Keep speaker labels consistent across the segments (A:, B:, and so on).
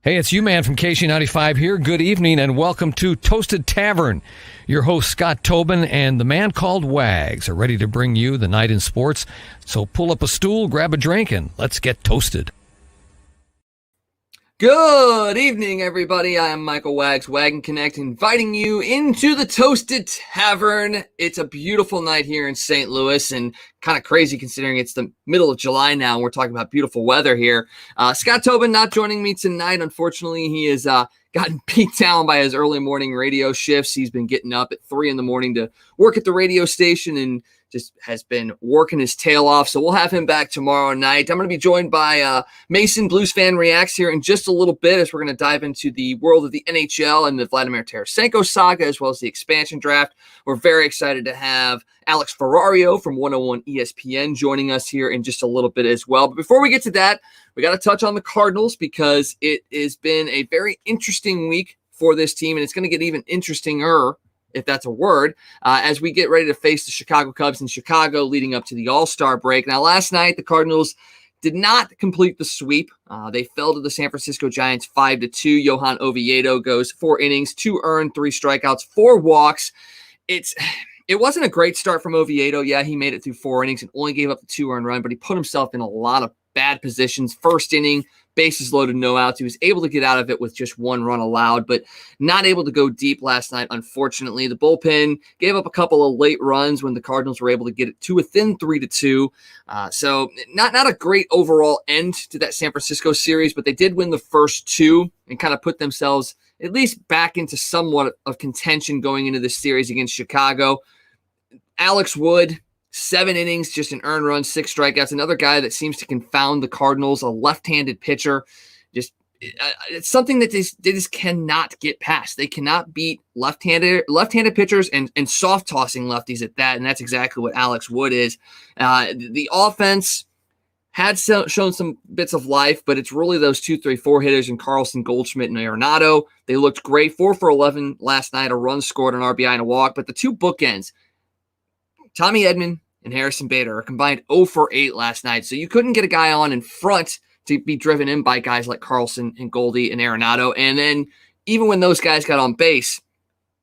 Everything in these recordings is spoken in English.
A: Hey, it's you, man, from KC95 here. Good evening and welcome to Toasted Tavern. Your host, Scott Tobin, and the man called Wags are ready to bring you the night in sports. So pull up a stool, grab a drink, and let's get toasted.
B: Good evening, everybody. I am Michael Wags, Wagon Connect, inviting you into the Toasted Tavern. It's a beautiful night here in St. Louis and kind of crazy considering it's the middle of July now and we're talking about beautiful weather here. Scott Tobin not joining me tonight. Unfortunately, he has gotten beat down by his early morning radio shifts. He's been getting up at 3 a.m. to work at the radio station and just has been working his tail off. So we'll have him back tomorrow night. I'm going to be joined by Mason, BluesFanReacts here in just a little bit as we're going to dive into the world of the NHL and the Vladimir Tarasenko saga, as well as the expansion draft. We're very excited to have Alex Ferrario from 101 ESPN joining us here in just a little bit as well. But before we get to that, we got to touch on the Cardinals because it has been a very interesting week for this team, and it's going to get even interestinger, if that's a word, as we get ready to face the Chicago Cubs in Chicago leading up to the All-Star break. Now, last night, the Cardinals did not complete the sweep. They fell to the San Francisco Giants 5-2. Johan Oviedo goes 4 innings, 2 earned, 3 strikeouts, 4 walks. It wasn't a great start from Oviedo. Yeah, he made it through 4 innings and only gave up the 2 earned run, but he put himself in a lot of bad positions. First inning, bases loaded, no outs. He was able to get out of it with just 1 run allowed, but not able to go deep last night, unfortunately. The bullpen gave up a couple of late runs when the Cardinals were able to get it to within 3-2. So not a great overall end to that San Francisco series, but they did win the first 2 and kind of put themselves at least back into somewhat of contention going into this series against Chicago. Alex Wood, 7 innings, just an earned run, 6 strikeouts. Another guy that seems to confound the Cardinals, a left-handed pitcher. Just it's something that they just cannot get past. They cannot beat left-handed pitchers and soft-tossing lefties at that, and that's exactly what Alex Wood is. The offense had shown some bits of life, but it's really those 2, 3, 4 hitters in Carlson, Goldschmidt, and Arenado. They looked great. 4 for 11 last night, a run scored, an RBI, and a walk. But the 2 bookends, Tommy Edman and Harrison Bader, are combined 0 for 8 last night. So you couldn't get a guy on in front to be driven in by guys like Carlson and Goldie and Arenado. And then even when those guys got on base,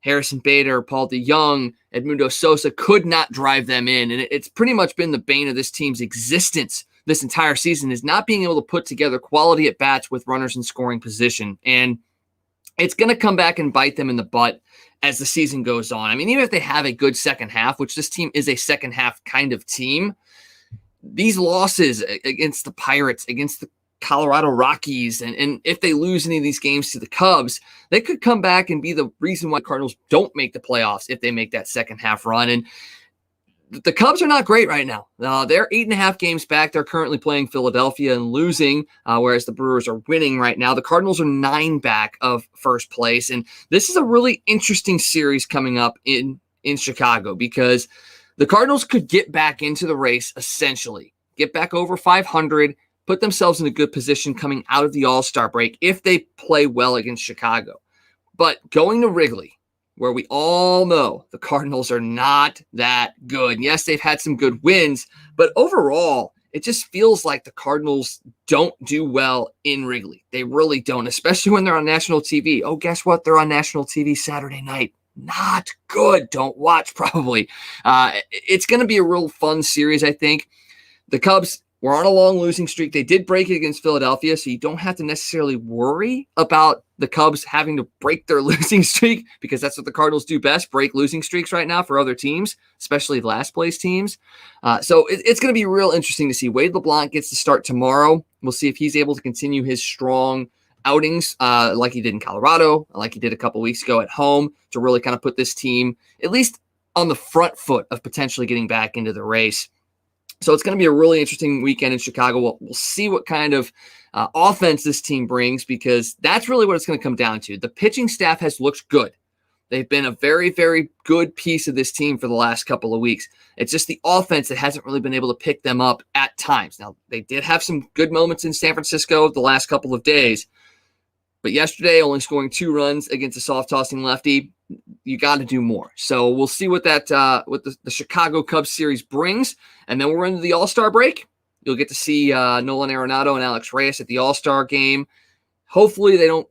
B: Harrison Bader, Paul DeJong, Edmundo Sosa could not drive them in. And it's pretty much been the bane of this team's existence this entire season, is not being able to put together quality at bats with runners in scoring position. And it's going to come back and bite them in the butt as the season goes on. I mean, even if they have a good second half, which this team is a second half kind of team, these losses against the Pirates, against the Colorado Rockies, and if they lose any of these games to the Cubs, they could come back and be the reason why Cardinals don't make the playoffs if they make that second half run. And the Cubs are not great right now. They're 8.5 games back. They're currently playing Philadelphia and losing, whereas the Brewers are winning right now. The Cardinals are 9 back of first place. And this is a really interesting series coming up in Chicago because the Cardinals could get back into the race, essentially, get back over 500, put themselves in a good position coming out of the All-Star break if they play well against Chicago. But going to Wrigley, where we all know the Cardinals are not that good. And yes, they've had some good wins, but overall, it just feels like the Cardinals don't do well in Wrigley. They really don't, especially when they're on national TV. Oh, guess what? They're on national TV Saturday night. Not good. Don't watch, probably. It's going to be a real fun series, I think. The Cubs were on a long losing streak. They did break it against Philadelphia, so you don't have to necessarily worry about the Cubs having to break their losing streak because that's what the Cardinals do best, break losing streaks right now for other teams, especially last place teams. So it's going to be real interesting to see. Wade LeBlanc gets to start tomorrow. We'll see if he's able to continue his strong outings like he did in Colorado, like he did a couple weeks ago at home to really kind of put this team at least on the front foot of potentially getting back into the race. So it's going to be a really interesting weekend in Chicago. We'll see what kind of offense this team brings because that's really what it's going to come down to. The pitching staff has looked good. They've been a very, very good piece of this team for the last couple of weeks. It's just the offense that hasn't really been able to pick them up at times. Now, they did have some good moments in San Francisco the last couple of days, but yesterday only scoring 2 runs against a soft-tossing lefty. You got to do more. So we'll see what that what the Chicago Cubs series brings, and then we're into the All-Star break. You'll get to see Nolan Arenado and Alex Reyes at the All-Star game. hopefully they don't,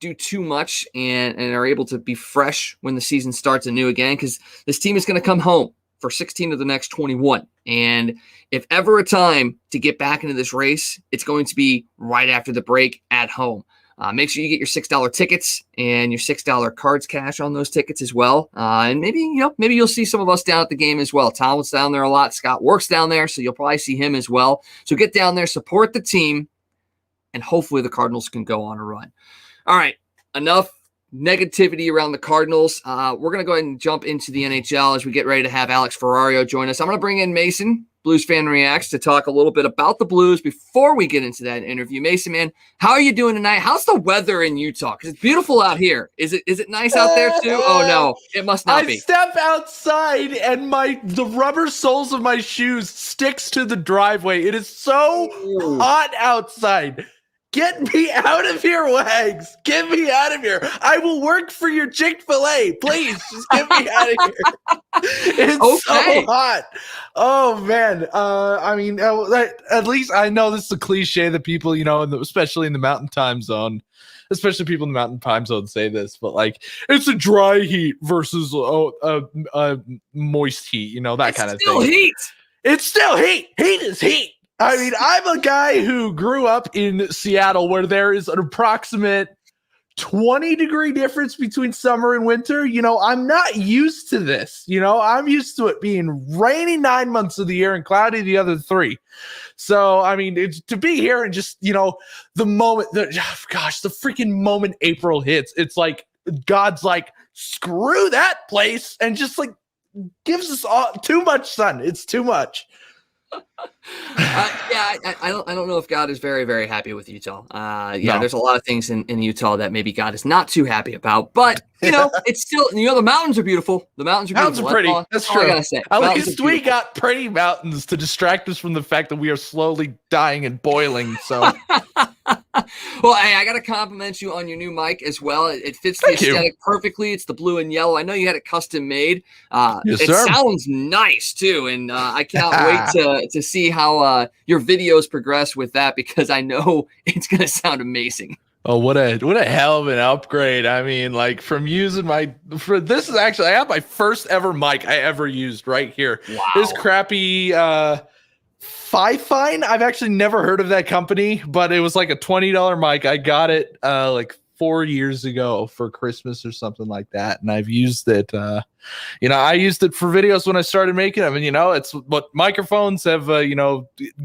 B: do too much and are able to be fresh when the season starts anew again, because this team is going to come home for 16 of the next 21. And if ever a time to get back into this race, it's going to be right after the break at home. Make sure you get your $6 tickets and your $6 cards cash on those tickets as well. And maybe you'll see some of us down at the game as well. Tom was down there a lot. Scott works down there, so you'll probably see him as well. So get down there, support the team, and hopefully the Cardinals can go on a run. All right, enough negativity around the Cardinals. We're going to go ahead and jump into the NHL as we get ready to have Alex Ferrario join us. I'm going to bring in Mason, BluesFanReacts, to talk a little bit about the Blues before we get into that interview. Mason, man, how are you doing tonight? How's the weather in Utah? Because it's beautiful out here. Is it nice out there too? Oh no, it must not be.
C: I step outside and the rubber soles of my shoes sticks to the driveway. It is so hot outside. Get me out of here, Wags. Get me out of here. I will work for your Chick-fil-A. Please, just get me out of here. It's so hot. Oh, man. At least I know this is a cliche that people, especially in the mountain time zone, especially people in the mountain time zone say this, but it's a dry heat versus moist heat, that kind of thing.
B: It's still heat.
C: It's still heat. Heat is heat. I mean, I'm a guy who grew up in Seattle where there is an approximate 20-degree difference between summer and winter. I'm not used to this. I'm used to it being rainy 9 months of the year and cloudy the other 3. So, I mean, it's to be here and just, the moment the freaking moment April hits, it's like God's like, screw that place, and just gives us all too much sun. It's too much.
B: I don't know if God is very, very happy with Utah.
C: No.
B: There's a lot of things in Utah that maybe God is not too happy about, but it's still, the mountains are beautiful. The mountains are
C: pretty. That's true.
B: I gotta say.
C: At least we got pretty mountains to distract us from the fact that we are slowly dying and boiling. So,
B: well, hey, I got to compliment you on your new mic as well. It fits the aesthetic perfectly. It's the blue and yellow. I know you had it custom made.
C: Yes,
B: it
C: sir.
B: Sounds nice too, and I can't wait to see how your videos progress with that, because I know it's going to sound amazing.
C: Oh, what a hell of an upgrade. I mean, from using this is actually, I have my first ever mic I ever used right here.
B: Wow.
C: This crappy Fifine. I've actually never heard of that company, but it was like a $20 mic. I got it 4 years ago for Christmas or something like that, and I've used it. I used it for videos when I started making them, and it's what microphones have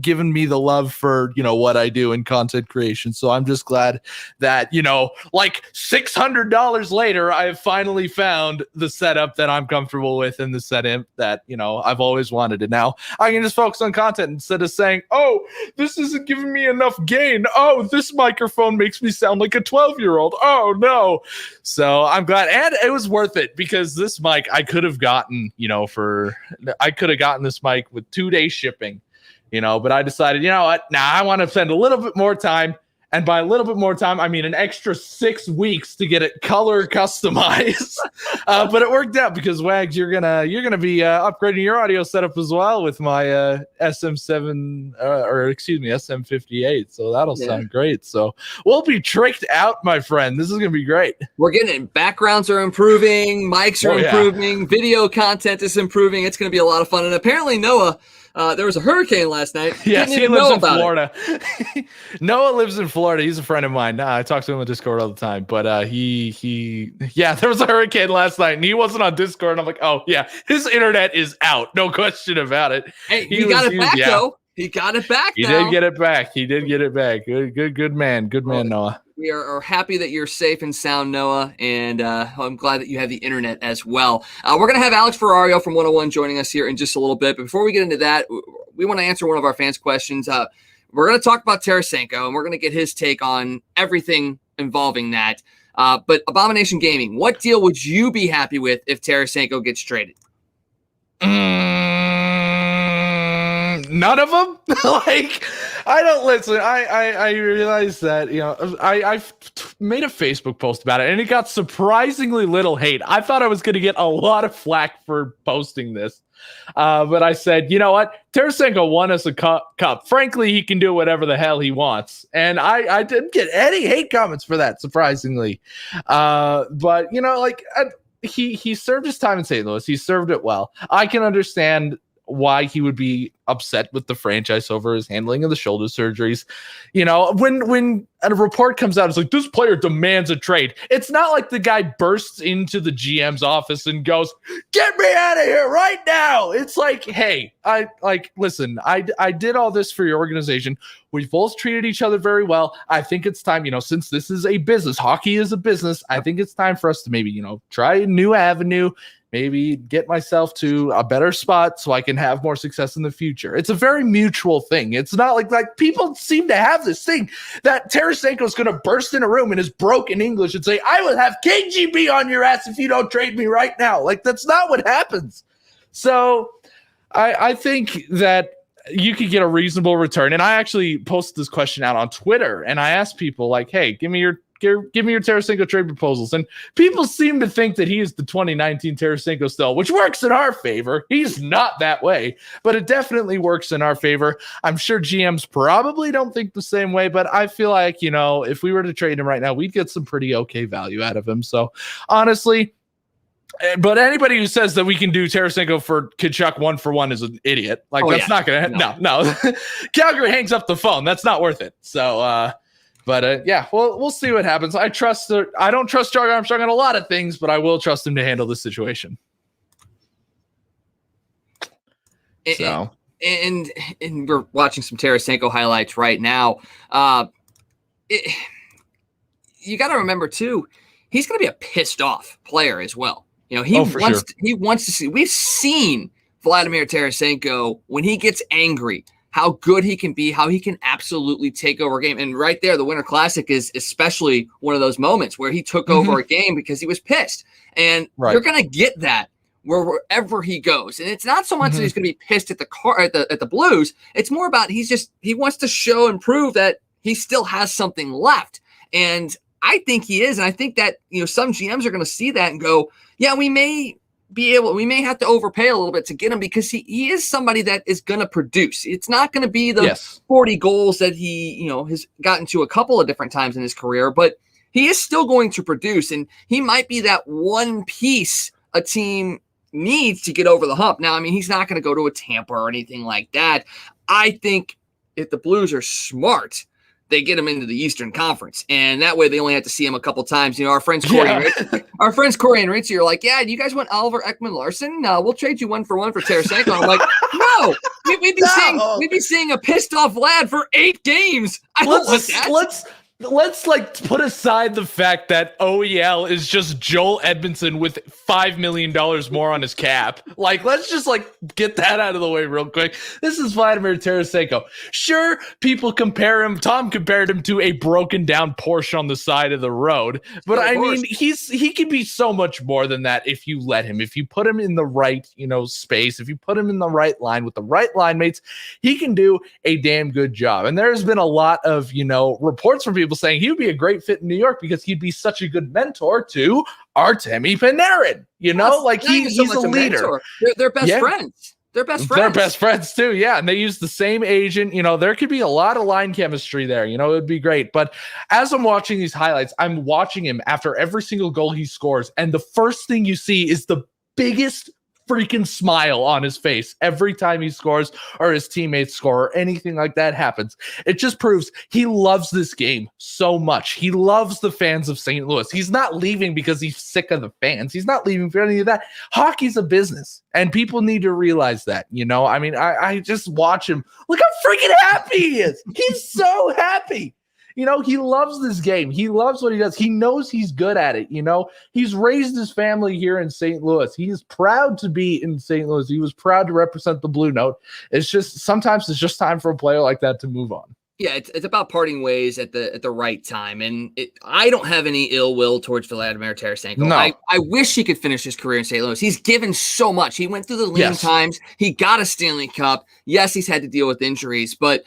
C: given me the love for what I do in content creation. So I'm just glad that $600 later, I have finally found the setup that I'm comfortable with and the setup that I've always wanted. And now I can just focus on content instead of saying, "Oh, this isn't giving me enough gain. Oh, this microphone makes me sound like a 12-year-old. Oh no!" So I'm glad, and it was worth it, because this mic I could have gotten, this mic with 2-day shipping, but I decided, what? I want to spend a little bit more time. And by a little bit more time, I mean an extra 6 weeks to get it color customized. But it worked out, because Wags, you're gonna be upgrading your audio setup as well with my SM58. So that'll sound great. So we'll be tricked out, my friend. This is gonna be great.
B: We're getting it. Backgrounds are improving, mics are improving, video content is improving. It's gonna be a lot of fun. And apparently Noah. There was a hurricane last night.
C: Yes, he lives in Florida. Noah lives in Florida. He's a friend of mine. I talk to him on Discord all the time. But there was a hurricane last night, and he wasn't on Discord. And I'm like, oh, yeah, his internet is out. No question about it.
B: Hey, he got it back, though. He got it back now.
C: He did get it back. Good man. Good man, Noah.
B: We are happy that you're safe and sound, Noah, and I'm glad that you have the internet as well. We're going to have Alex Ferrario from 101 joining us here in just a little bit. But before we get into that, we want to answer one of our fans' questions. We're going to talk about Tarasenko, and we're going to get his take on everything involving that. But Abomination Gaming, what deal would you be happy with if Tarasenko gets traded?
C: none of them. Like, I don't listen. I realized that, I made a Facebook post about it and it got surprisingly little hate. I thought I was going to get a lot of flack for posting this. But I said, you know what? Tarasenko won us a cup. Frankly, he can do whatever the hell he wants. And I didn't get any hate comments for that, surprisingly. But, he served his time in St. Louis. He served it well. I can understand why he would be upset with the franchise over his handling of the shoulder surgeries. When a report comes out, it's like, this player demands a trade. It's not like the guy bursts into the GM's office and goes, get me out of here right now. It's like, hey, listen, I did all this for your organization. We've both treated each other very well. I think it's time, since this is a business, hockey is a business, I think it's time for us to maybe, try a new avenue, maybe get myself to a better spot so I can have more success in the future. It's a very mutual thing. It's not like people seem to have this thing that Tarasenko is going to burst in a room in his broken English and say, I will have KGB on your ass if you don't trade me right now. Like, that's not what happens. So I think that you could get a reasonable return. And I actually posted this question out on Twitter and I asked people like, hey, give me your Tarasenko trade proposals. And people seem to think that he is the 2019 Tarasenko still, which works in our favor. He's not that way, but it definitely works in our favor. I'm sure GMs probably don't think the same way, but I feel like, if we were to trade him right now, we'd get some pretty okay value out of him. So honestly, but anybody who says that we can do Tarasenko for Tkachuk 1-for-1 is an idiot. Like, that's not going to, no. Calgary hangs up the phone. That's not worth it. So, we'll see what happens. I don't trust Doug Armstrong on a lot of things, but I will trust him to handle this situation. So,
B: and we're watching some Tarasenko highlights right now. You got to remember too, he's going to be a pissed off player as well. He wants to see. We've seen Vladimir Tarasenko when he gets angry, how good he can be, how he can absolutely take over a game. And right there, the Winter Classic is especially one of those moments where he took over a game because he was pissed. And you're going to get that wherever he goes. And it's not so much that he's going to be pissed at the Blues. It's more about he wants to show and prove that he still has something left. And I think he is. And I think that, some GMs are going to see that and go, yeah, we may have to overpay a little bit to get him because he is somebody that is going to produce. It's not going to be the 40 goals that he, has gotten to a couple of different times in his career, but he is still going to produce. And he might be that one piece a team needs to get over the hump. Now, I mean, he's not going to go to a Tampa or anything like that. I think if the Blues are smart, they get him into the Eastern Conference, and that way they only have to see him a couple times. Our friends Corey and Ritchie are like, yeah, do you guys want Oliver Ekman-Larsson? We'll trade you 1-for-1 for Tarasenko. I'm like, no, we'd be seeing a pissed off Vlad for 8 games. I don't want that.
C: Let's put aside the fact that OEL is just Joel Edmondson with $5 million more on his cap. Let's just get that out of the way real quick. This is Vladimir Tarasenko. Sure, people compare him. Tom compared him to a broken down Porsche on the side of the road, but I mean, he can be so much more than that if you let him. If you put him in the right, space, if you put him in the right line with the right line mates, he can do a damn good job. And there's been a lot of, reports from people saying he would be a great fit in New York because he'd be such a good mentor to Artemi Panarin. He's a leader.
B: They're best friends. They're
C: best friends too. Yeah. And they use the same agent. There could be a lot of line chemistry there. It would be great. But as I'm watching these highlights, I'm watching him after every single goal he scores. And the first thing you see is the biggest freaking smile on his face every time he scores or his teammates score or anything like that happens. It just proves he loves this game so much. He loves the fans of St. Louis. He's not leaving because he's sick of the fans. He's not leaving for any of that. Hockey's a business and people need to realize that, I mean, I just watch him. Look how freaking happy he is. He's so happy. He loves this game. He loves what he does. He knows he's good at it. He's raised his family here in St. Louis. He is proud to be in St. Louis. He was proud to represent the Blue Note. It's just sometimes it's just time for a player like that to move on.
B: Yeah, it's about parting ways at the right time, and I don't have any ill will towards Vladimir Tarasenko.
A: No.
B: I wish he could finish his career in St. Louis. He's given so much. He went through the lean times. He got a Stanley Cup. Yes, he's had to deal with injuries, but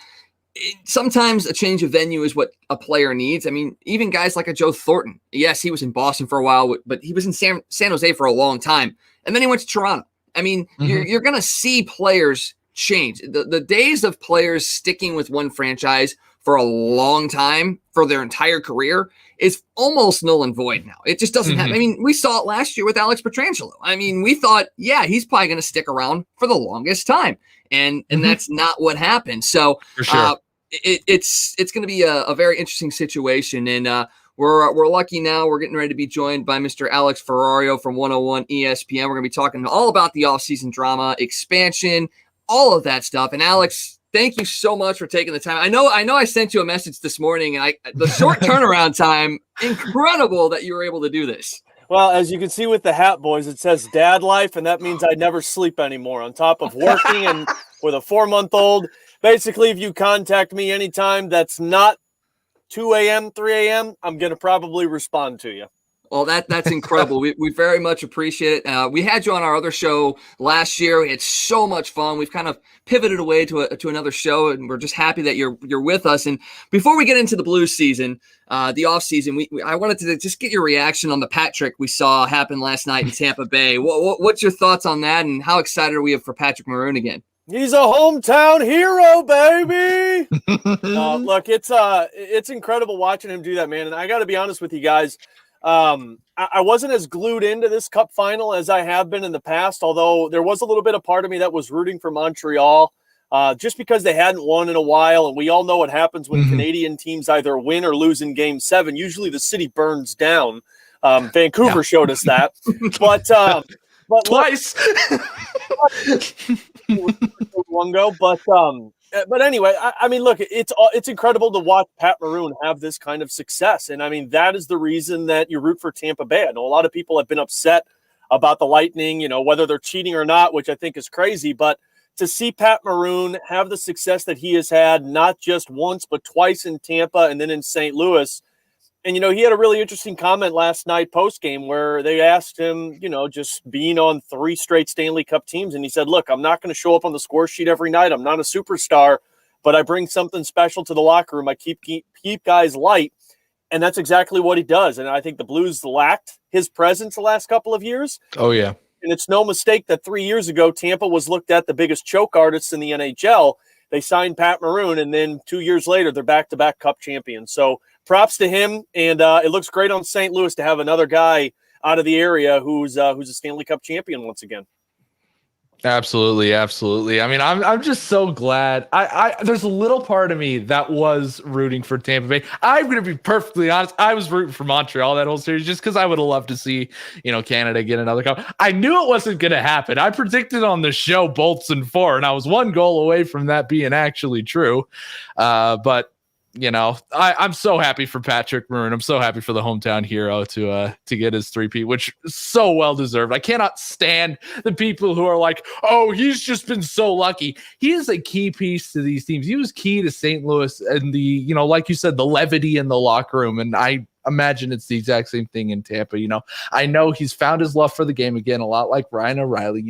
B: sometimes a change of venue is what a player needs. I mean, even guys like a Joe Thornton. Yes, he was in Boston for a while, but he was in San Jose for a long time, and then he went to Toronto. I mean, you're going to see players change. The days of players sticking with one franchise for a long time for their entire career is almost null and void now. It just doesn't happen. I mean, we saw it last year with Alex Pietrangelo. I mean, we thought, yeah, he's probably going to stick around for the longest time, and that's not what happened. So
A: for sure.
B: It's going to be a very interesting situation, and we're lucky now. We're getting ready to be joined by Mr. Alex Ferrario from 101 ESPN. We're going to be talking all about the offseason drama, expansion, all of that stuff. And Alex, thank you so much for taking the time. I know I sent you a message this morning, and the short turnaround time, incredible that you were able to do this.
D: Well, as you can see with the hat, boys, it says dad life, and that means I never sleep anymore on top of working and with a 4-month-old. Basically, if you contact me anytime that's not 2 a.m., 3 a.m., I'm going to probably respond to you.
B: Well, that's incredible. We very much appreciate it. We had you on our other show last year. We had so much fun. We've kind of pivoted away to another show, and we're just happy that you're with us. And before we get into the Blues season, the off season, I wanted to just get your reaction on the Pat trick we saw happen last night in Tampa Bay. What's your thoughts on that, and how excited are we for Patrick Maroon again?
D: He's a hometown hero, baby. Look, it's incredible watching him do that, man. And I got to be honest with you guys. I wasn't as glued into this cup final as I have been in the past, although there was a little bit of part of me that was rooting for Montreal just because they hadn't won in a while. And we all know what happens when Canadian teams either win or lose in Game 7. Usually the city burns down. Vancouver showed us that. But
C: twice.
D: One go, but anyway, I mean, look, it's incredible to watch Pat Maroon have this kind of success, and I mean that is the reason that you root for Tampa Bay. I know a lot of people have been upset about the Lightning, whether they're cheating or not, which I think is crazy. But to see Pat Maroon have the success that he has had, not just once but twice in Tampa and then in St. Louis. And, he had a really interesting comment last night post-game where they asked him, just being on 3 straight Stanley Cup teams. And he said, look, I'm not going to show up on the score sheet every night. I'm not a superstar, but I bring something special to the locker room. I keep guys light. And that's exactly what he does. And I think the Blues lacked his presence the last couple of years.
C: Oh, yeah.
D: And it's no mistake that 3 years ago, Tampa was looked at the biggest choke artists in the NHL. They signed Pat Maroon, and then 2 years later, they're back-to-back Cup champions. So props to him, and it looks great on St. Louis to have another guy out of the area who's a Stanley Cup champion once again.
C: Absolutely. I mean, I'm just so glad. I there's a little part of me that was rooting for Tampa Bay. I'm going to be perfectly honest. I was rooting for Montreal that whole series just because I would have loved to see, Canada get another cup. I knew it wasn't going to happen. I predicted on the show Bolts in 4, and I was 1 goal away from that being actually true. But I'm so happy for Patrick Maroon. I'm so happy for the hometown hero to get his 3-peat, which is so well deserved. I cannot stand the people who are like, oh, he's just been so lucky. He is a key piece to these teams. He was key to St. Louis and the, like you said, the levity in the locker room. And I imagine it's the exact same thing in Tampa. I know he's found his love for the game again, a lot like Ryan O'Reilly.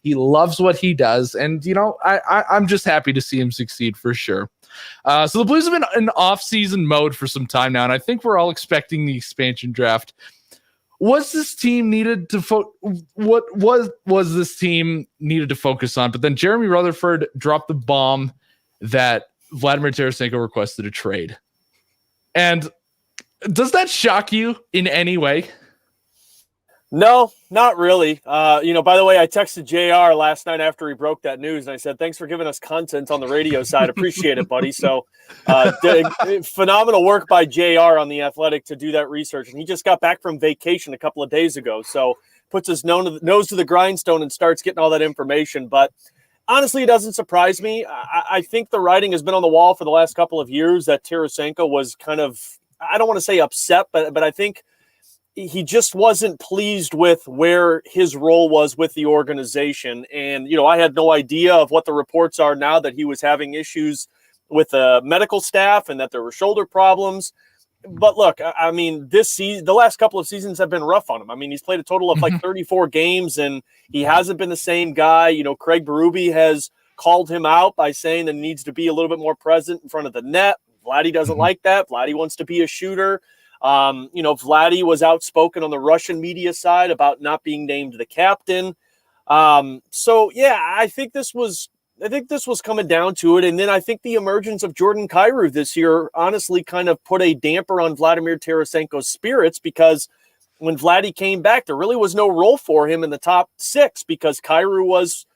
C: He loves what he does. And, I'm just happy to see him succeed for sure. So the Blues have been in off-season mode for some time now, and I think we're all expecting the expansion draft. Was this team needed to what was this team needed to focus on? But then Jeremy Rutherford dropped the bomb that Vladimir Tarasenko requested a trade. And does that shock you in any way?
D: No, not really. By the way, I texted JR last night after he broke that news, and I said, thanks for giving us content on the radio side. Appreciate it, buddy. So phenomenal work by JR on The Athletic to do that research. And he just got back from vacation a couple of days ago. So puts his nose to the grindstone and starts getting all that information. But honestly, it doesn't surprise me. I think the writing has been on the wall for the last couple of years that Tarasenko was kind of, I don't want to say upset, but I think he just wasn't pleased with where his role was with the organization. And, I had no idea of what the reports are now that he was having issues with the medical staff and that there were shoulder problems. But look, I mean, this season, the last couple of seasons have been rough on him. I mean, he's played a total of like 34 games, and he hasn't been the same guy. You know, Craig Berube has called him out by saying that he needs to be a little bit more present in front of the net. Vladdy doesn't like that. Vladdy wants to be a shooter. You know, Vladdy was outspoken on the Russian media side about not being named the captain. So yeah, I think this was coming down to it. And then I think the emergence of Jordan Kyrou this year honestly kind of put a damper on Vladimir Tarasenko's spirits, because when Vladdy came back, there really was no role for him in the top six, because Kyrou was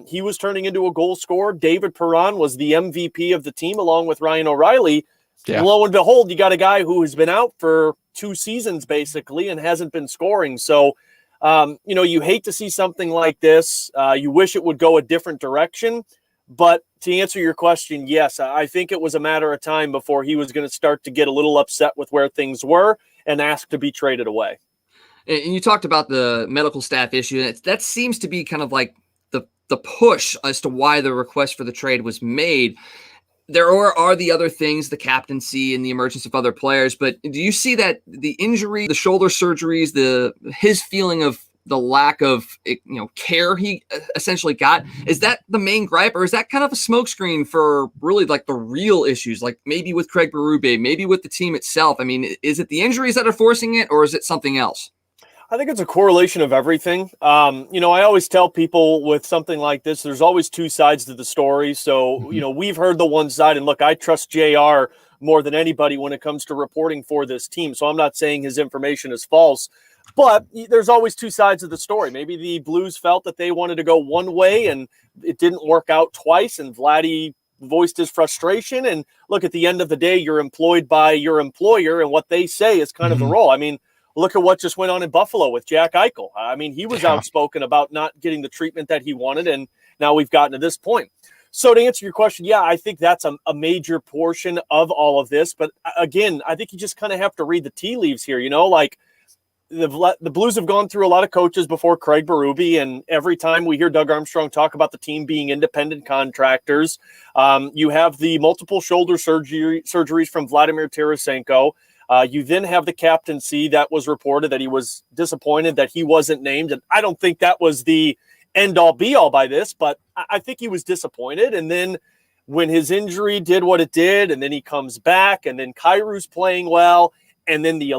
D: he was turning into a goal scorer. David Perron was the MVP of the team along with Ryan O'Reilly. Yeah. Lo and behold, you got a guy who has been out for 2 seasons basically and hasn't been scoring. So, you know, you hate to see something like this. You wish it would go a different direction. But to answer your question, yes, I think it was a matter of time before he was going to start to get a little upset with where things were and ask to be traded away.
B: And you talked about the medical staff issue. That seems to be kind of like the push as to why the request for the trade was made. There are the other things, the captaincy and the emergence of other players, but do you see that the injury, the shoulder surgeries, his feeling of the lack of care he essentially got, is that the main gripe, or is that kind of a smokescreen for really like the real issues, like maybe with Craig Berube, maybe with the team itself? I mean, is it the injuries that are forcing it, or is it something else?
D: I think it's a correlation of everything. You know, I always tell people with something like this, there's always 2 sides to the story. So, you know, we've heard the one side, and look, I trust JR more than anybody when it comes to reporting for this team. So I'm not saying his information is false, but there's always 2 sides of the story. Maybe the Blues felt that they wanted to go one way and it didn't work out twice, and Vladdy voiced his frustration. And look, at the end of the day, you're employed by your employer, and what they say is kind of the role. I mean, look at what just went on in Buffalo with Jack Eichel. I mean, he was outspoken about not getting the treatment that he wanted, and now we've gotten to this point. So to answer your question, yeah, I think that's a major portion of all of this. But again, I think you just kind of have to read the tea leaves here. You know, like the Blues have gone through a lot of coaches before Craig Berube, and every time we hear Doug Armstrong talk about the team being independent contractors, you have the multiple shoulder surgeries from Vladimir Tarasenko. You then have the captaincy that was reported that he was disappointed that he wasn't named. And I don't think that was the end all be all by this, but I think he was disappointed. And then when his injury did what it did, and then he comes back, and then Kyrou's playing well, and then the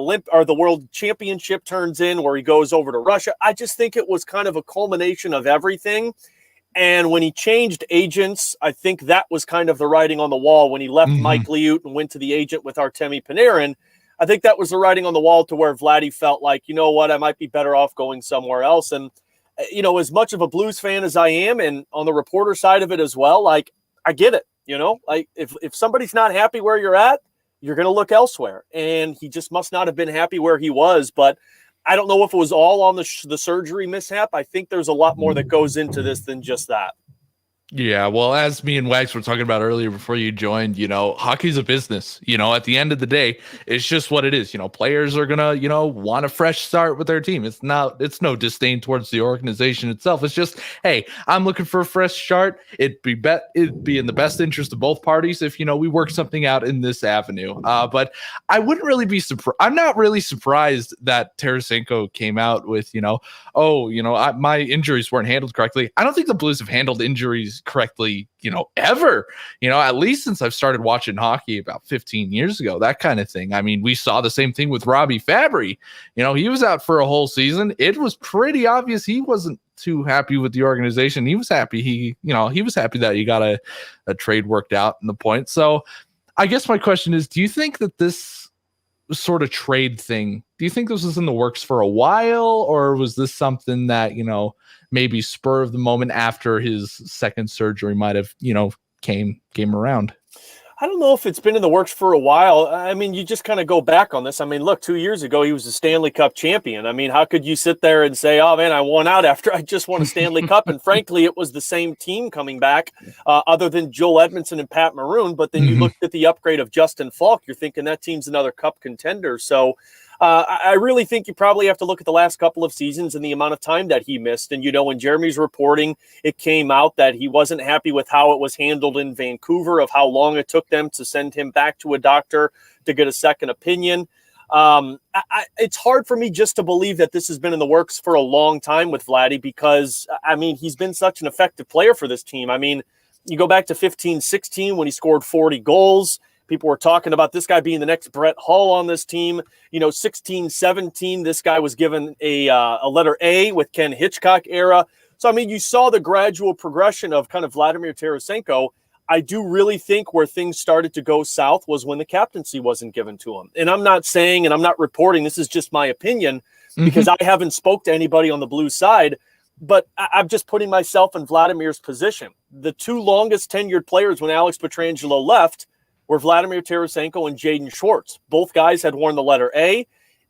D: World Championship turns in where he goes over to Russia. I just think it was kind of a culmination of everything. And when he changed agents, I think that was kind of the writing on the wall. When he left Mike Liut and went to the agent with Artemi Panarin, I think that was the writing on the wall to where Vladdy felt like, you know what, I might be better off going somewhere else. And, you know, as much of a Blues fan as I am, and on the reporter side of it as well, like, I get it. You know, like if somebody's not happy where you're at, you're going to look elsewhere. And he just must not have been happy where he was. But I don't know if it was all on the surgery mishap. I think there's a lot more that goes into this than just that.
C: Yeah, well, as me and Wags were talking about earlier before you joined, you know, hockey's a business. You know, at the end of the day, it's just what it is. You know, players are gonna, you know, want a fresh start with their team. It's no disdain towards the organization itself. It's just, hey, I'm looking for a fresh start. It'd be in the best interest of both parties if, you know, we work something out in this avenue. But I wouldn't really be surprised. I'm not really surprised that Tarasenko came out with, you know, my injuries weren't handled correctly. I don't think the Blues have handled injuries correctly, you know, ever, you know, at least since I've started watching hockey about 15 years ago, that kind of thing. I mean, we saw the same thing with Robbie Fabry. You know, he was out for a whole season. It was pretty obvious he wasn't too happy with the organization. He was happy. He was happy that he got a trade worked out in the point. So I guess my question is, do you think that this sort of trade thing, do you think this was in the works for a while, or was this something that, you know, maybe spur of the moment after his second surgery might have, you know, came around?
D: I don't know if it's been in the works for a while. I mean, you just kind of go back on this. I mean, look, 2 years ago, he was a Stanley Cup champion. I mean, how could you sit there and say, oh, man, I won out after I just won a Stanley Cup? And frankly, it was the same team coming back other than Joel Edmondson and Pat Maroon. But then you looked at the upgrade of Justin Falk. You're thinking that team's another Cup contender. So I really think you probably have to look at the last couple of seasons and the amount of time that he missed. And, when Jeremy's reporting, it came out that he wasn't happy with how it was handled in Vancouver, of how long it took them to send him back to a doctor to get a second opinion. It's hard for me just to believe that this has been in the works for a long time with Vladdy because, he's been such an effective player for this team. You go back to 15-16 when he scored 40 goals. People were talking about this guy being the next Brett Hull on this team. 16-17, this guy was given a letter A with Ken Hitchcock era. So, you saw the gradual progression of kind of Vladimir Tarasenko. I do really think where things started to go south was when the captaincy wasn't given to him. And I'm not saying, and I'm not reporting, this is just my opinion, because I haven't spoke to anybody on the Blues side, but I'm just putting myself in Vladimir's position. The two longest tenured players when Alex Pietrangelo left were Vladimir Tarasenko and Jaden Schwartz. Both guys had worn the letter A,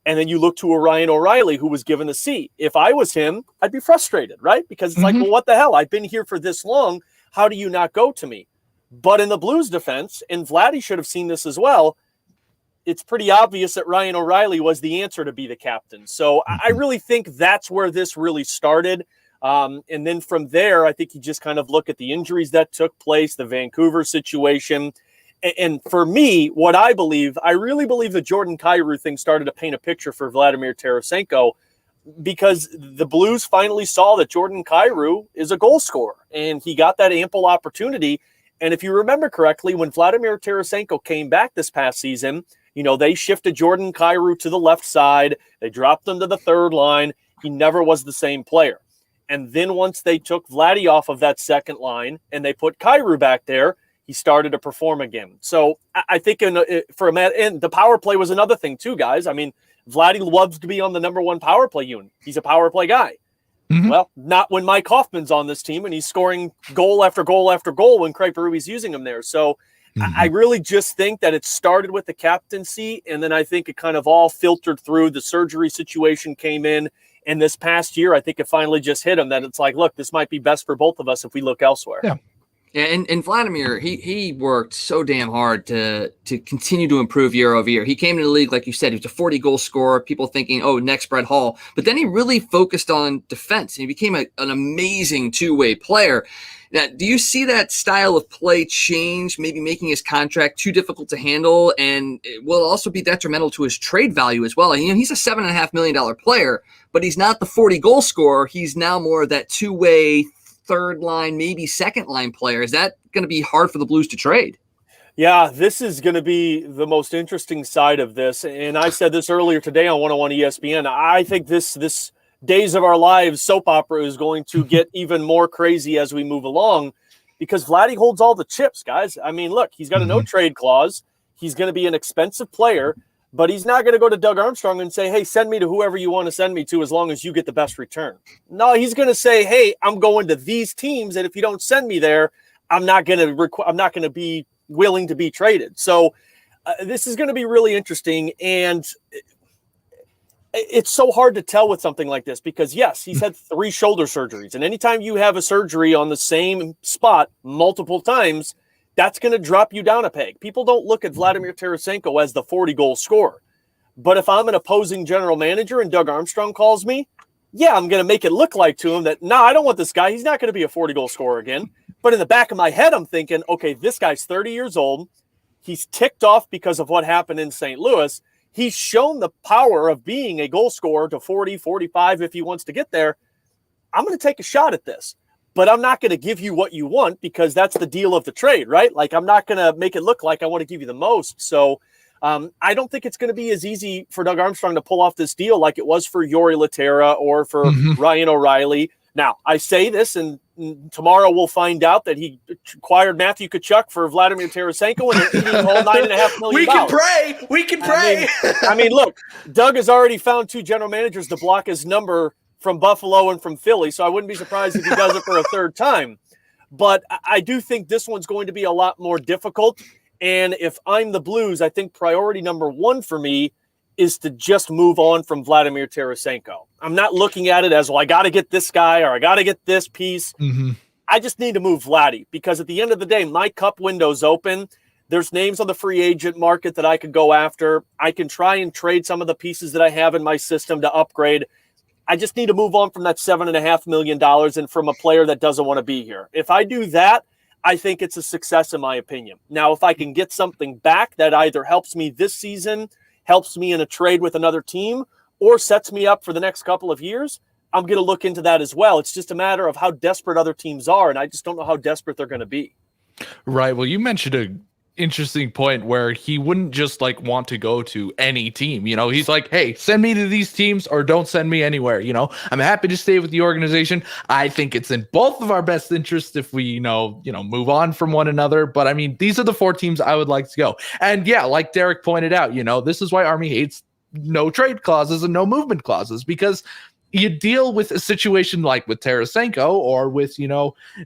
D: and then you look to a Ryan O'Reilly who was given the C. If I was him, I'd be frustrated, right? Because it's like, well, what the hell? I've been here for this long. How do you not go to me? But in the Blues defense, and Vladdy should have seen this as well, it's pretty obvious that Ryan O'Reilly was the answer to be the captain. So I really think that's where this really started. And then from there, I think you just kind of look at the injuries that took place, the Vancouver situation. And for me, what I really believe the Jordan Kyrou thing started to paint a picture for Vladimir Tarasenko because the Blues finally saw that Jordan Kyrou is a goal scorer and he got that ample opportunity. And if you remember correctly, when Vladimir Tarasenko came back this past season, they shifted Jordan Kyrou to the left side. They dropped him to the third line. He never was the same player. And then once they took Vladdy off of that second line and they put Kyrou back there, he started to perform again. So I think and the power play was another thing too, guys. Vladdy loves to be on the number one power play unit. He's a power play guy. Well, not when Mike Hoffman's on this team and he's scoring goal after goal after goal when Craig Berube's using him there. So I really just think that it started with the captaincy, and then I think it kind of all filtered through. The surgery situation came in, and this past year, I think it finally just hit him that it's like, look, this might be best for both of us if we look elsewhere.
B: Yeah, and Vladimir, he worked so damn hard to continue to improve year over year. He came into the league, like you said, he was a 40-goal scorer, people thinking, oh, next Brett Hull. But then he really focused on defense, and he became an amazing two-way player. Now, do you see that style of play change, maybe making his contract too difficult to handle, and it will also be detrimental to his trade value as well? He's a $7.5 million player, but he's not the 40-goal scorer. He's now more of that two-way, third line, maybe second line player. Is that going to be hard for the Blues to trade?
D: Yeah, this is going to be the most interesting side of this. And I said this earlier today on 101 ESPN. I think this Days of Our Lives soap opera is going to get even more crazy as we move along because Vladdy holds all the chips, guys. Look, he's got a no trade clause. He's going to be an expensive player, but he's not going to go to Doug Armstrong and say, hey, send me to whoever you want to send me to as long as you get the best return. No, he's going to say, hey, I'm going to these teams, and if you don't send me there, I'm not going to be willing to be traded. So this is going to be really interesting, and it's so hard to tell with something like this because, yes, he's had 3 shoulder surgeries, and anytime you have a surgery on the same spot multiple times, that's going to drop you down a peg. People don't look at Vladimir Tarasenko as the 40-goal scorer. But if I'm an opposing general manager and Doug Armstrong calls me, yeah, I'm going to make it look like to him that, no, I don't want this guy. He's not going to be a 40-goal scorer again. But in the back of my head, I'm thinking, okay, this guy's 30 years old. He's ticked off because of what happened in St. Louis. He's shown the power of being a goal scorer to 40, 45 if he wants to get there. I'm going to take a shot at this. But I'm not going to give you what you want because that's the deal of the trade, right? Like, I'm not going to make it look like I want to give you the most. So I don't think it's going to be as easy for Doug Armstrong to pull off this deal like it was for Yori Laterra or for Ryan O'Reilly. Now, I say this, and tomorrow we'll find out that he acquired Matthew Tkachuk for Vladimir Tarasenko, and they're eating all $9.5 million.
C: We can pray.
D: Look, Doug has already found 2 general managers to block his number from Buffalo and from Philly, so I wouldn't be surprised if he does it for a third time. But I do think this one's going to be a lot more difficult. And if I'm the Blues, I think priority number 1 for me is to just move on from Vladimir Tarasenko. I'm not looking at it as, well, I got to get this guy or I got to get this piece. I just need to move Vladdy because at the end of the day, my cup window's open. There's names on the free agent market that I could go after. I can try and trade some of the pieces that I have in my system to upgrade. I just need to move on from that $7.5 million and from a player that doesn't want to be here. If I do that, I think it's a success in my opinion. Now, if I can get something back that either helps me this season, helps me in a trade with another team, or sets me up for the next couple of years, I'm going to look into that as well. It's just a matter of how desperate other teams are, and I just don't know how desperate they're going to be.
C: Right. Well, you mentioned a interesting point where he wouldn't just like want to go to any team. You know, he's like, hey, send me to these teams or don't send me anywhere. You know, I'm happy to stay with the organization. I think it's in both of our best interests if we, move on from one another. But I mean, these are the 4 teams I would like to go. And yeah, like Derek pointed out, this is why Army hates no trade clauses and no movement clauses, because you deal with a situation like with Tarasenko or with,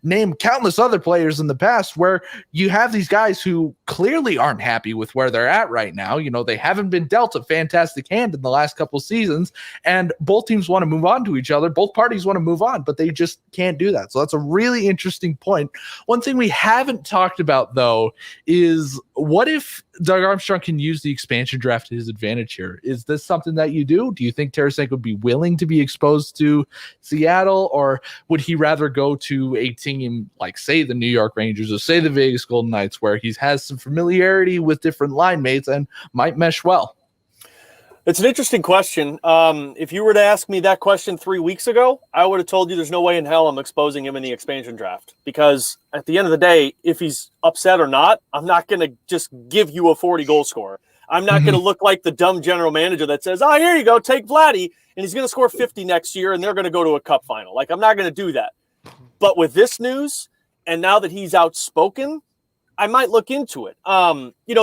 C: name countless other players in the past where you have these guys who clearly aren't happy with where they're at right now. They haven't been dealt a fantastic hand in the last couple seasons, and both teams want to move on to each other. Both parties want to move on, but they just can't do that. So that's a really interesting point. One thing we haven't talked about, though, is what if Doug Armstrong can use the expansion draft to his advantage here? Is this something that you do? Do you think Tarasenko would be willing to be exposed to Seattle, or would he rather go to a team like, say, the New York Rangers or say the Vegas Golden Knights, where he has some familiarity with different line mates and might mesh well?
D: It's an interesting question. If you were to ask me that question 3 weeks ago, I would have told you there's no way in hell I'm exposing him in the expansion draft, because at the end of the day, if he's upset or not, I'm not going to just give you a 40 goal scorer. I'm not going to look like the dumb general manager that says, oh, here you go, take Vladdy, and he's going to score 50 next year, and they're going to go to a cup final. Like, I'm not going to do that. But with this news, and now that he's outspoken, I might look into it.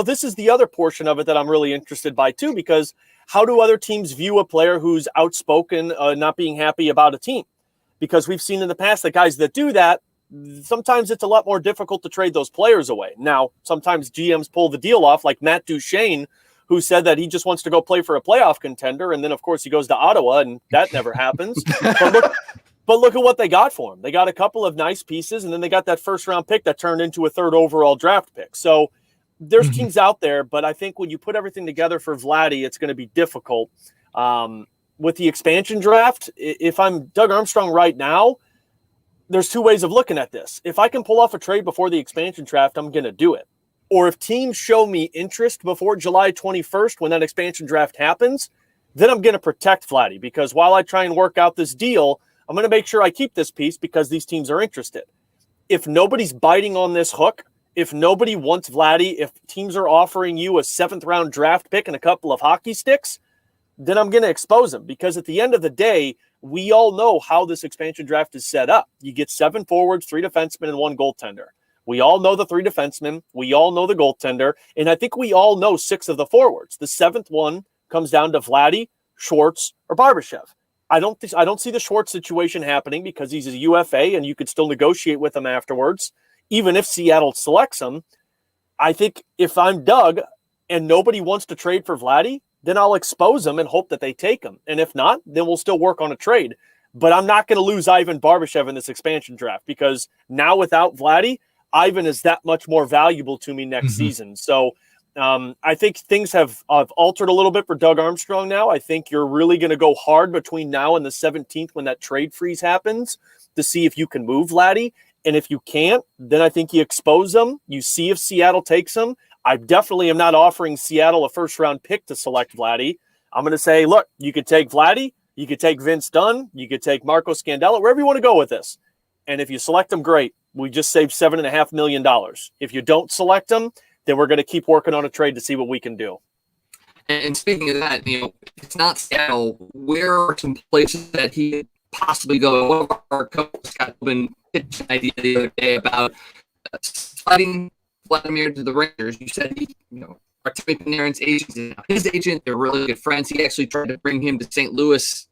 D: This is the other portion of it that I'm really interested by, too, because how do other teams view a player who's outspoken, not being happy about a team? Because we've seen in the past that guys that do that, sometimes it's a lot more difficult to trade those players away. Now, sometimes GMs pull the deal off, like Matt Duchene, who said that he just wants to go play for a playoff contender, and then, of course, he goes to Ottawa, and that never happens. But look at what they got for him. They got a couple of nice pieces, and then they got that first-round pick that turned into a 3rd overall draft pick. So there's teams out there, but I think when you put everything together for Vladdy, it's going to be difficult. With the expansion draft, if I'm Doug Armstrong right now, there's 2 ways of looking at this. If I can pull off a trade before the expansion draft, I'm going to do it. Or if teams show me interest before July 21st, when that expansion draft happens, then I'm going to protect Vladdy, because while I try and work out this deal, I'm going to make sure I keep this piece because these teams are interested. If nobody's biting on this hook, if nobody wants Vladdy, if teams are offering you a 7th round draft pick and a couple of hockey sticks, then I'm going to expose them, because at the end of the day, we all know how this expansion draft is set up. You get 7 forwards, 3 defensemen, and 1 goaltender. We all know the 3 defensemen. We all know the goaltender. And I think we all know 6 of the forwards. The 7th one comes down to Vladdy, Schwartz, or Barbashev. I don't see the Schwartz situation happening, because he's a UFA and you could still negotiate with him afterwards, even if Seattle selects him. I think if I'm Doug and nobody wants to trade for Vladdy, then I'll expose him and hope that they take him. And if not, then we'll still work on a trade. But I'm not going to lose Ivan Barbashev in this expansion draft, because now without Vladdy, Ivan is that much more valuable to me next season. So I think things have altered a little bit for Doug Armstrong now. I think you're really going to go hard between now and the 17th, when that trade freeze happens, to see if you can move Vladdy. And if you can't, then I think you expose them. You see if Seattle takes him. I definitely am not offering Seattle a 1st-round pick to select Vladdy. I'm going to say, look, you could take Vladdy, you could take Vince Dunn, you could take Marco Scandella, wherever you want to go with this. And if you select them, great. We just saved $7.5 million. If you don't select them, then we're going to keep working on a trade to see what we can do.
B: And speaking of that, it's not Seattle. Where are some places that he could possibly go? One of our coaches got been pitched an idea the other day about sliding Vladimir to the Rangers. You said Artemi Panarin's agent is now his agent. They're really good friends. He actually tried to bring him to St. Louis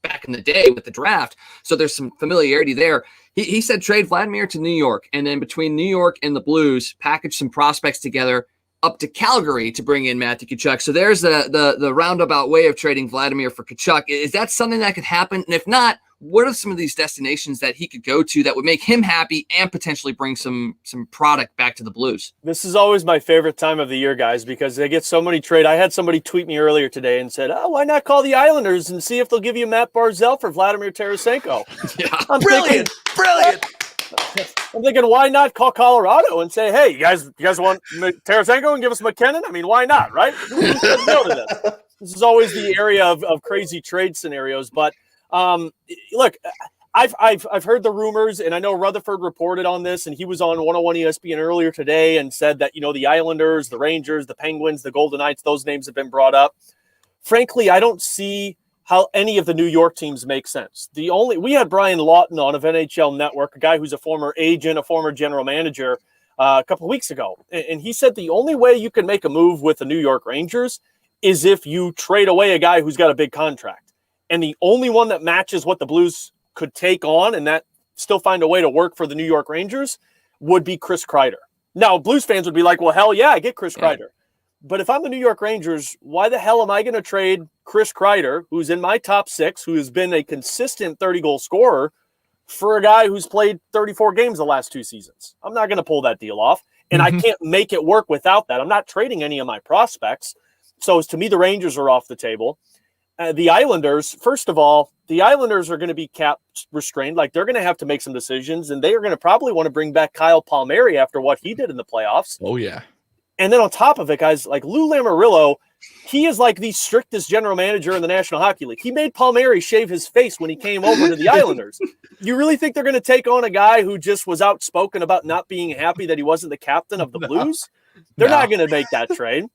B: back in the day with the draft. So there's some familiarity there. He said trade Vladimir to New York, and then between New York and the Blues, package some prospects together up to Calgary to bring in Matthew Tkachuk. So there's the roundabout way of trading Vladimir for Tkachuk. Is that something that could happen? And if not, what are some of these destinations that he could go to that would make him happy and potentially bring some product back to the Blues?
D: This is always my favorite time of the year, guys, because they get so many trade. I had somebody tweet me earlier today and said, "Oh, why not call the Islanders and see if they'll give you Matt Barzal for Vladimir Tarasenko?"
C: Yeah, brilliant.
D: I'm thinking, why not call Colorado and say, "Hey, you guys want Tarasenko and give us McKinnon?" I mean, why not, right? Who says no to this? This is always the area of crazy trade scenarios, but look, I've heard the rumors, and I know Rutherford reported on this, and he was on 101 ESPN earlier today and said that, the Islanders, the Rangers, the Penguins, the Golden Knights, those names have been brought up. Frankly, I don't see how any of the New York teams make sense. We had Brian Lawton on of NHL Network, a guy who's a former agent, a former general manager, a couple of weeks ago, and he said the only way you can make a move with the New York Rangers is if you trade away a guy who's got a big contract. And the only one that matches what the Blues could take on and that still find a way to work for the New York Rangers would be Chris Kreider. Now, Blues fans would be like, well, hell yeah, I get Chris Kreider. But if I'm the New York Rangers, why the hell am I going to trade Chris Kreider, who's in my top 6, who has been a consistent 30-goal scorer, for a guy who's played 34 games the last 2 seasons? I'm not going to pull that deal off, and I can't make it work without that. I'm not trading any of my prospects. So to me, the Rangers are off the table. The Islanders, first of all, the Islanders are going to be cap restrained. Like, they're going to have to make some decisions, and they are going to probably want to bring back Kyle Palmieri after what he did in the playoffs.
C: Oh, yeah.
D: And then on top of it, guys, like Lou Lamoriello, he is like the strictest general manager in the National Hockey League. He made Palmieri shave his face when he came over to the Islanders. You really think they're going to take on a guy who just was outspoken about not being happy that he wasn't the captain of the Blues? They're not going to make that trade.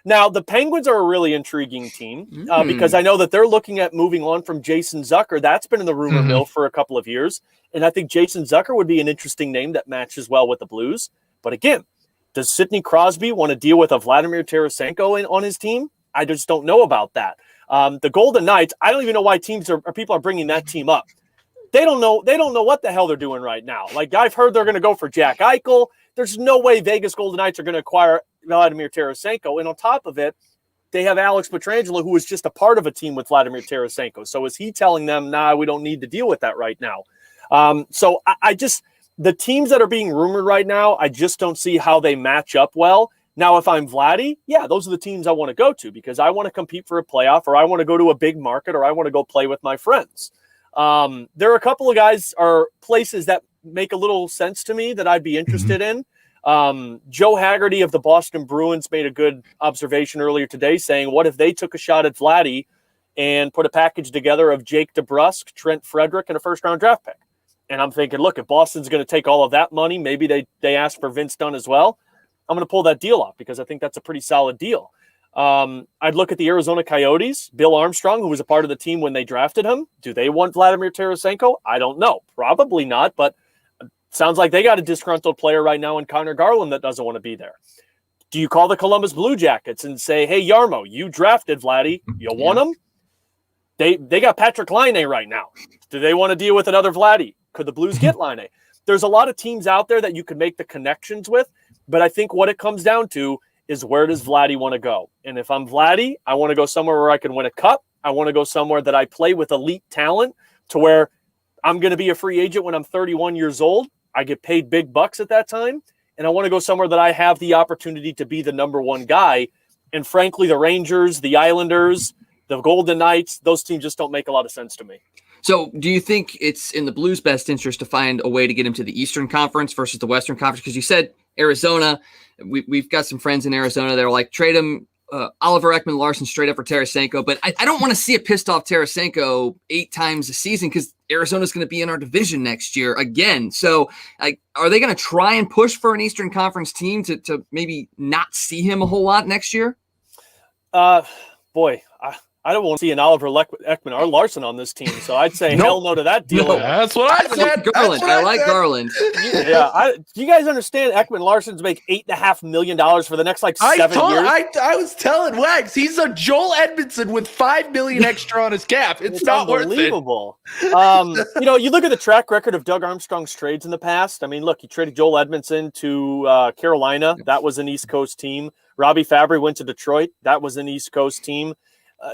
D: Now, the Penguins are a really intriguing team because I know that they're looking at moving on from Jason Zucker. That's been in the rumor mill for a couple of years. And I think Jason Zucker would be an interesting name that matches well with the Blues. But again, does Sidney Crosby want to deal with a Vladimir Tarasenko on his team? I just don't know about that. The Golden Knights, I don't even know why teams or people are bringing that team up. They don't know what the hell they're doing right now. Like, I've heard they're going to go for Jack Eichel. There's no way Vegas Golden Knights are going to acquire Vladimir Tarasenko. And on top of it, they have Alex Pietrangelo, who is just a part of a team with Vladimir Tarasenko. So is he telling them, nah, we don't need to deal with that right now? So the teams that are being rumored right now, I just don't see how they match up well. Now, if I'm Vladdy, yeah, those are the teams I want to go to because I want to compete for a playoff, or I want to go to a big market, or I want to go play with my friends. There are a couple of guys or places that make a little sense to me that I'd be interested in. Joe Haggerty of the Boston Bruins made a good observation earlier today saying, what if they took a shot at Vladdy and put a package together of Jake DeBrusk, Trent Frederick, and a first-round draft pick? And I'm thinking, look, if Boston's going to take all of that money, maybe they ask for Vince Dunn as well. I'm going to pull that deal off because I think that's a pretty solid deal. I'd look at the Arizona Coyotes, Bill Armstrong, who was a part of the team when they drafted him. Do they want Vladimir Tarasenko? I don't know. Probably not, but sounds like they got a disgruntled player right now in Connor Garland that doesn't want to be there. Do you call the Columbus Blue Jackets and say, hey, Yarmo, you drafted Vladdy. You want him? They got Patrick Laine right now. Do they want to deal with another Vladdy? Could the Blues get Laine? There's a lot of teams out there that you could make the connections with, but I think what it comes down to is where does Vladdy want to go? And if I'm Vladdy, I want to go somewhere where I can win a cup. I want to go somewhere that I play with elite talent to where I'm going to be a free agent when I'm 31 years old. I get paid big bucks at that time. And I want to go somewhere that I have the opportunity to be the number one guy. And frankly, the Rangers, the Islanders, the Golden Knights, those teams just don't make a lot of sense to me.
B: So do you think it's in the Blues' best interest to find a way to get him to the Eastern Conference versus the Western Conference? Because you said Arizona, we've got some friends in Arizona that are like, trade him, Oliver Ekman-Larsson straight up for Tarasenko. But I don't want to see a pissed off Tarasenko 8 times a season because Arizona's going to be in our division next year again. So are they going to try and push for an Eastern Conference team to maybe not see him a whole lot next year?
D: Boy, I don't want to see an Oliver Ekman or Larson on this team, so I'd say hell no to that deal.
C: No, that's what I said.
B: Garland. I like Garland.
D: Yeah, do you guys understand Ekman Larson's make $8.5 million for the next 7 years?
C: I was telling Wags, he's a Joel Edmondson with $5 million extra on his cap. It's not
D: unbelievable. Worth it. You look at the track record of Doug Armstrong's trades in the past. I mean, look, he traded Joel Edmondson to Carolina. That was an East Coast team. Robbie Fabry went to Detroit. That was an East Coast team.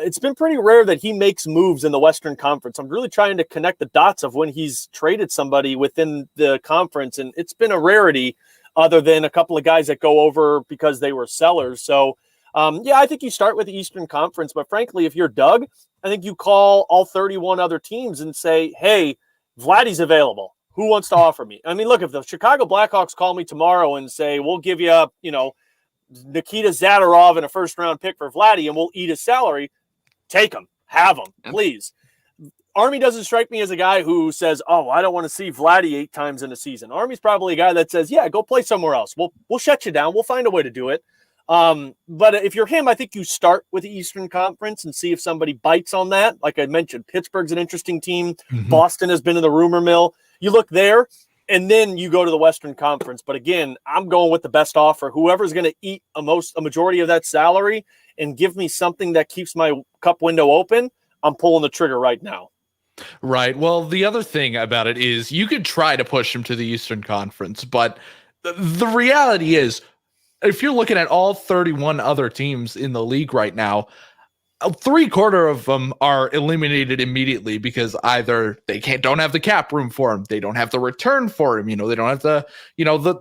D: it's been pretty rare that he makes moves in the Western Conference. I'm really trying to connect the dots of when he's traded somebody within the conference, and it's been a rarity other than a couple of guys that go over because they were sellers. So, I think you start with the Eastern Conference, but frankly, if you're Doug, I think you call all 31 other teams and say, hey, Vladdy's available. Who wants to offer me? I mean, look, if the Chicago Blackhawks call me tomorrow and say, we'll give you, Nikita Zadorov and a first-round pick for Vladdy, and we'll eat his salary, take him. Have him, please. Army doesn't strike me as a guy who says, oh, I don't want to see Vladdy 8 times in a season. Army's probably a guy that says, yeah, go play somewhere else. We'll shut you down. We'll find a way to do it. But if you're him, I think you start with the Eastern Conference and see if somebody bites on that. Like I mentioned, Pittsburgh's an interesting team. Mm-hmm. Boston has been in the rumor mill. You look there, and then you go to the Western Conference. But again, I'm going with the best offer. Whoever's going to eat a majority of that salary and give me something that keeps my cup window open, I'm pulling the trigger right now.
C: Right. Well, the other thing about it is you could try to push him to the Eastern Conference, but the reality is, if you're looking at all 31 other teams in the league right now, 3/4 of them are eliminated immediately because either they don't have the cap room for him, they don't have the return for him, they don't have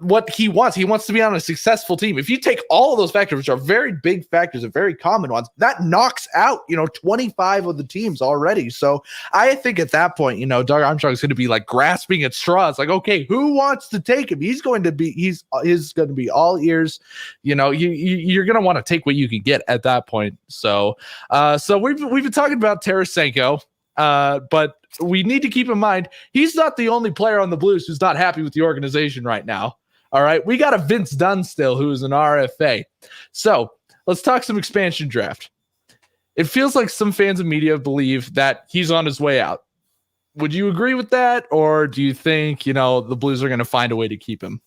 C: what he wants. He wants to be on a successful team. If you take all of those factors, which are very big factors and very common ones, that knocks out 25 of the teams already. So I think at that point, Doug Armstrong is going to be like grasping at straws, like, okay, who wants to take him? He's going to be all ears. You're going to want to take what you can get at that point. So we've been talking about Tarasenko, but we need to keep in mind he's not the only player on the Blues who's not happy with the organization right now. All right, we got a Vince Dunn still who is an RFA. So let's talk some expansion draft. It feels like some fans and media believe that he's on his way out. Would you agree with that, or do you think the Blues are going to find a way to keep him?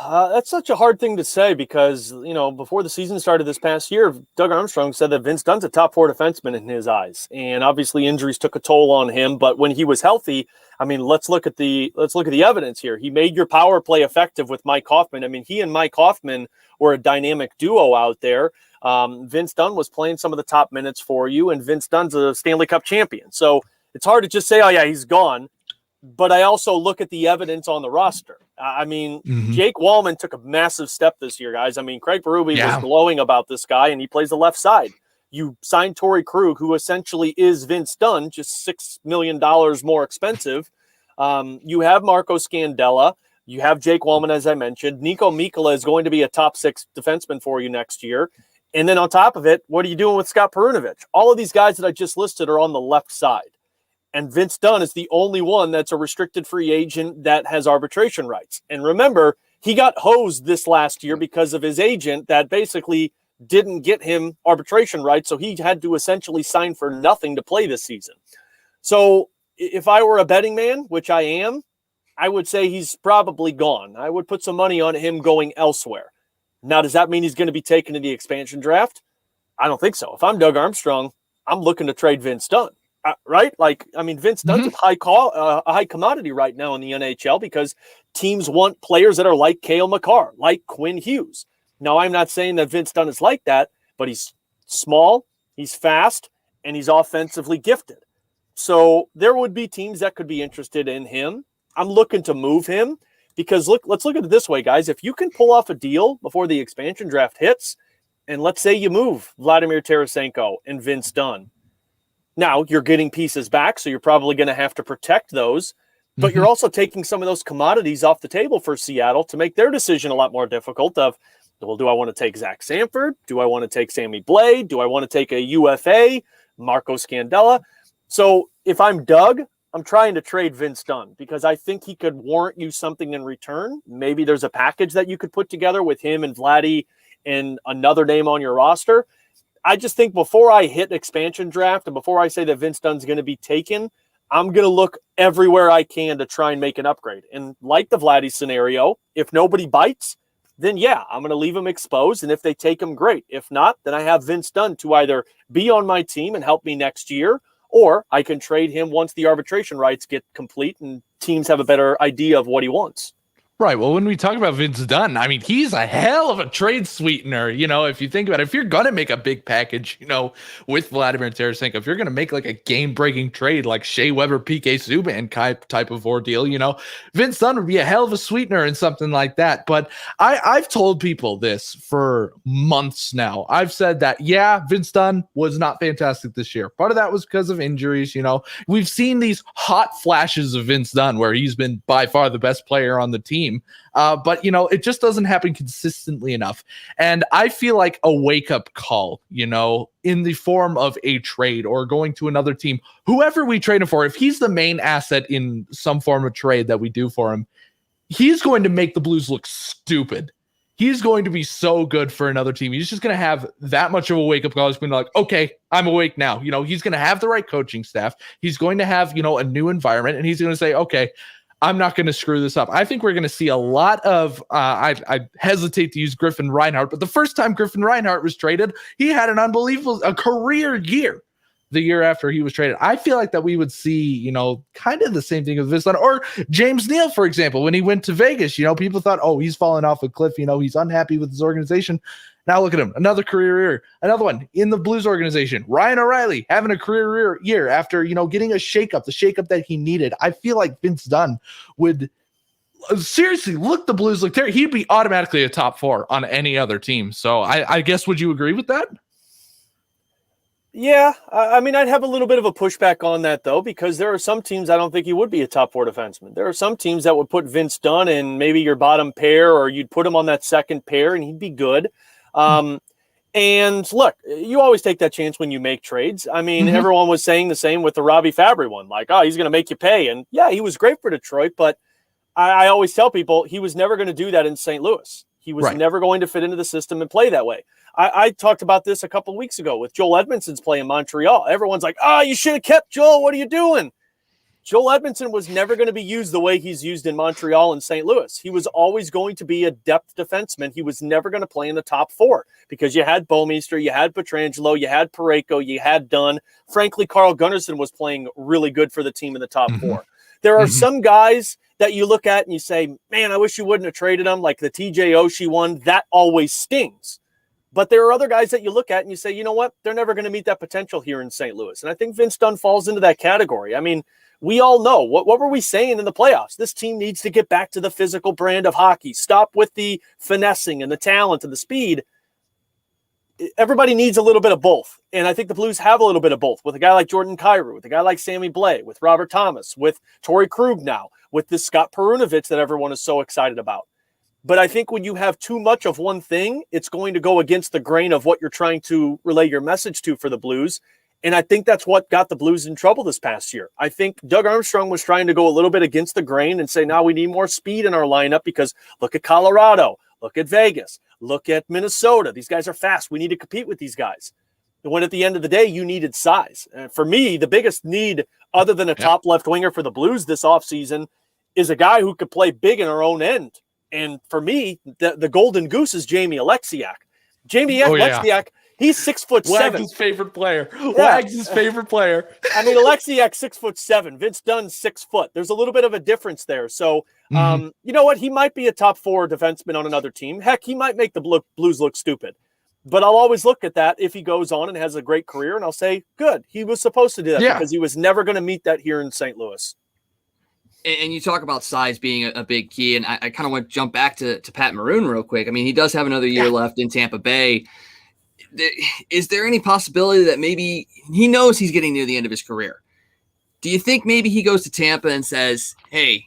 D: That's such a hard thing to say because, before the season started this past year, Doug Armstrong said that Vince Dunn's a top 4 defenseman in his eyes. And obviously injuries took a toll on him. But when he was healthy, I mean, let's look at the evidence here. He made your power play effective with Mike Hoffman. I mean, he and Mike Hoffman were a dynamic duo out there. Vince Dunn was playing some of the top minutes for you, and Vince Dunn's a Stanley Cup champion. So it's hard to just say, oh, yeah, he's gone. But I also look at the evidence on the roster. I mean, Jake Wallman took a massive step this year, guys. I mean, Craig Berube was glowing about this guy, and he plays the left side. You signed Torrey Krug, who essentially is Vince Dunn, just $6 million more expensive. You have Marco Scandella. You have Jake Wallman, as I mentioned. Nico Mikkola is going to be a top 6 defenseman for you next year. And then on top of it, what are you doing with Scott Perunovich? All of these guys that I just listed are on the left side. And Vince Dunn is the only one that's a restricted free agent that has arbitration rights. And remember, he got hosed this last year because of his agent that basically didn't get him arbitration rights. So he had to essentially sign for nothing to play this season. So if I were a betting man, which I am, I would say he's probably gone. I would put some money on him going elsewhere. Now, does that mean he's going to be taken in the expansion draft? I don't think so. If I'm Doug Armstrong, I'm looking to trade Vince Dunn. Right? Vince Dunn's a high commodity right now in the NHL because teams want players that are like Cale Makar, like Quinn Hughes. Now, I'm not saying that Vince Dunn is like that, but he's small, he's fast, and he's offensively gifted. So there would be teams that could be interested in him. I'm looking to move him because let's look at it this way, guys. If you can pull off a deal before the expansion draft hits, and let's say you move Vladimir Tarasenko and Vince Dunn, now, you're getting pieces back, so you're probably going to have to protect those, but you're also taking some of those commodities off the table for Seattle to make their decision a lot more difficult of, well, do I want to take Zach Sanford? Do I want to take Sammy Blade? Do I want to take a UFA, Marco Scandella? So if I'm Doug, I'm trying to trade Vince Dunn because I think he could warrant you something in return. Maybe there's a package that you could put together with him and Vladdy and another name on your roster. I just think before I hit expansion draft and before I say that Vince Dunn's going to be taken, I'm going to look everywhere I can to try and make an upgrade. And like the Vladdy scenario, if nobody bites, then yeah, I'm going to leave him exposed. And if they take him, great. If not, then I have Vince Dunn to either be on my team and help me next year, or I can trade him once the arbitration rights get complete and teams have a better idea of what he wants.
C: Right. Well, when we talk about Vince Dunn, I mean, he's a hell of a trade sweetener. If you think about it, if you're going to make a big package, with Vladimir Tarasenko, if you're going to make like a game breaking trade like Shea Weber, PK Subban type of ordeal, Vince Dunn would be a hell of a sweetener in something like that. But I've told people this for months now. I've said that, yeah, Vince Dunn was not fantastic this year. Part of that was because of injuries. We've seen these hot flashes of Vince Dunn where he's been by far the best player on the team. But it just doesn't happen consistently enough. And I feel like a wake-up call, in the form of a trade or going to another team, whoever we trade him for, if he's the main asset in some form of trade that we do for him, he's going to make the Blues look stupid. He's going to be so good for another team. He's just going to have that much of a wake-up call. He's going to be like, okay, I'm awake now. He's going to have the right coaching staff. He's going to have, a new environment, and he's going to say, okay, I'm not going to screw this up. I think we're going to see a lot of, I hesitate to use Griffin Reinhart, but the first time Griffin Reinhart was traded, he had an unbelievable career year the year after he was traded. I feel like that we would see, kind of the same thing with this one. Or James Neal, for example, when he went to Vegas, people thought, oh, he's falling off a cliff. He's unhappy with his organization. Now look at him, another career year, another one in the Blues organization. Ryan O'Reilly having a career year after, getting the shakeup that he needed. I feel like Vince Dunn would seriously look the Blues look there. He'd be automatically a top 4 on any other team. So I guess, would you agree with that?
D: Yeah, I mean, I'd have a little bit of a pushback on that, though, because there are some teams I don't think he would be a top 4 defenseman. There are some teams that would put Vince Dunn in maybe your bottom pair, or you'd put him on that second pair and he'd be good. And look, you always take that chance when you make trades. I mean, everyone was saying the same with the Robbie Fabry one, like, oh, he's going to make you pay. And yeah, he was great for Detroit, but I always tell people he was never going to do that in St. Louis. He was never going to fit into the system and play that way. I talked about this a couple of weeks ago with Joel Edmondson's play in Montreal. Everyone's like, oh, you should have kept Joel. What are you doing? Joel Edmondson was never going to be used the way he's used in Montreal and St. Louis. He was always going to be a depth defenseman. He was never going to play in the top 4 because you had Bouwmeester, you had Pietrangelo, you had Parayko, you had Dunn. Frankly, Carl Gunnarsson was playing really good for the team in the top 4. There are some guys that you look at and you say, man, I wish you wouldn't have traded him, like the TJ Oshie one. That always stings. But there are other guys that you look at and you say, you know what? They're never going to meet that potential here in St. Louis. And I think Vince Dunn falls into that category. I mean, we all know, what were we saying in the playoffs? This team needs to get back to the physical brand of hockey. Stop with the finessing and the talent and the speed. Everybody needs a little bit of both. And I think the Blues have a little bit of both with a guy like Jordan Kyrou, with a guy like Sammy Blais, with Robert Thomas, with Torrey Krug now, with this Scott Perunovich that everyone is so excited about. But I think when you have too much of one thing, it's going to go against the grain of what you're trying to relay your message to for the Blues. And I think that's what got the Blues in trouble this past year. I think Doug Armstrong was trying to go a little bit against the grain and say, now we need more speed in our lineup because look at Colorado, look at Vegas, look at Minnesota. These guys are fast. We need to compete with these guys. And when at the end of the day, you needed size. And for me, the biggest need other than a top left winger for the Blues this offseason is a guy who could play big in our own end. And for me, the golden goose is Jamie Alexiak. Alexiak, he's 6'7".
C: Wags' favorite player. Wags' favorite player.
D: I mean, Alexiak 6'7". Vince Dunn 6 foot. There's a little bit of a difference there. So, you know what? He might be a top 4 defenseman on another team. Heck, he might make the Blues look stupid. But I'll always look at that if he goes on and has a great career, and I'll say, good. He was supposed to do that because he was never going to meet that here in St. Louis.
B: And you talk about size being a big key, and I kind of want to jump back to Pat Maroon real quick. I mean, he does have another year left in Tampa Bay. Is there any possibility that maybe he knows he's getting near the end of his career? Do you think maybe he goes to Tampa and says, hey,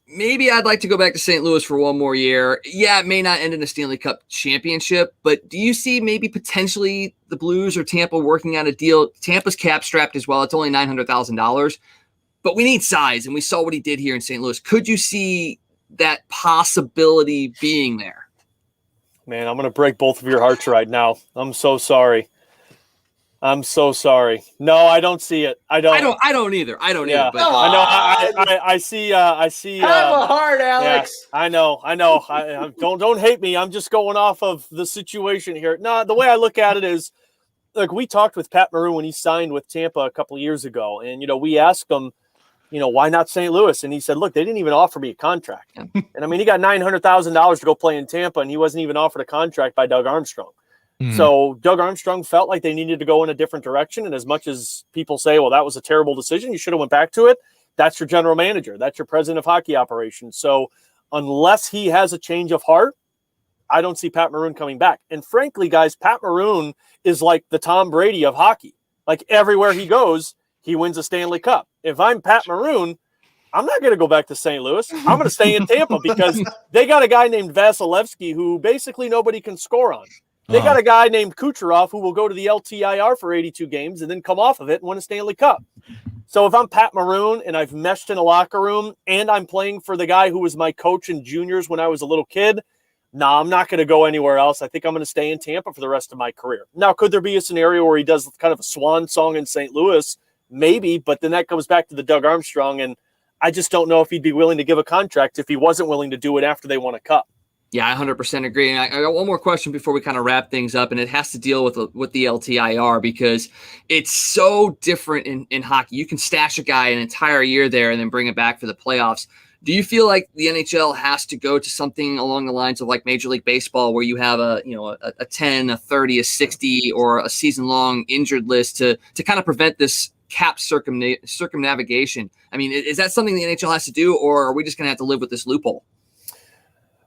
B: maybe I'd like to go back to St. Louis for one more year? Yeah, it may not end in a Stanley Cup championship, but do you see maybe potentially the Blues or Tampa working on a deal? Tampa's cap strapped as well. It's only $900,000. But we need size, and we saw what he did here in St. Louis. Could you see that possibility being there?
D: Man, I'm going to break both of your hearts right now. I'm so sorry. I'm so sorry. No, I don't see it. I don't either.
B: I don't either. But,
D: I know. I see.
C: Have a heart, Alex.
D: Yeah, I know. Don't hate me. I'm just going off of the situation here. No, the way I look at it is, like, we talked with Pat Maroon when he signed with Tampa a couple of years ago, and we asked him, why not St. Louis? And he said, look, they didn't even offer me a contract. Yeah. And I mean, he got $900,000 to go play in Tampa, and he wasn't even offered a contract by Doug Armstrong. Mm-hmm. So Doug Armstrong felt like they needed to go in a different direction. And as much as people say, well, that was a terrible decision, you should have went back to it. That's your general manager. That's your president of hockey operations. So unless he has a change of heart, I don't see Pat Maroon coming back. And frankly, guys, Pat Maroon is like the Tom Brady of hockey. Like everywhere he goes, he wins a Stanley Cup. If I'm Pat Maroon, I'm not going to go back to St. Louis. I'm going to stay in Tampa because they got a guy named Vasilevsky who basically nobody can score on. They got a guy named Kucherov who will go to the LTIR for 82 games and then come off of it and win a Stanley Cup. So if I'm Pat Maroon and I've meshed in a locker room and I'm playing for the guy who was my coach in juniors when I was a little kid, I'm not going to go anywhere else. I think I'm going to stay in Tampa for the rest of my career. Now, could there be a scenario where he does kind of a swan song in St. Louis? Maybe, but then that comes back to the Doug Armstrong, and I just don't know if he'd be willing to give a contract if he wasn't willing to do it after they won a cup.
B: Yeah, I 100% agree. And I got one more question before we kind of wrap things up, and it has to deal with the LTIR because it's so different in hockey. You can stash a guy an entire year there and then bring it back for the playoffs. Do you feel like the NHL has to go to something along the lines of like Major League Baseball, where you have a 10, a 30, a 60, or a season-long injured list to kind of prevent this cap circumnavigation? I mean, is that something the NHL has to do, or are we just going to have to live with this loophole?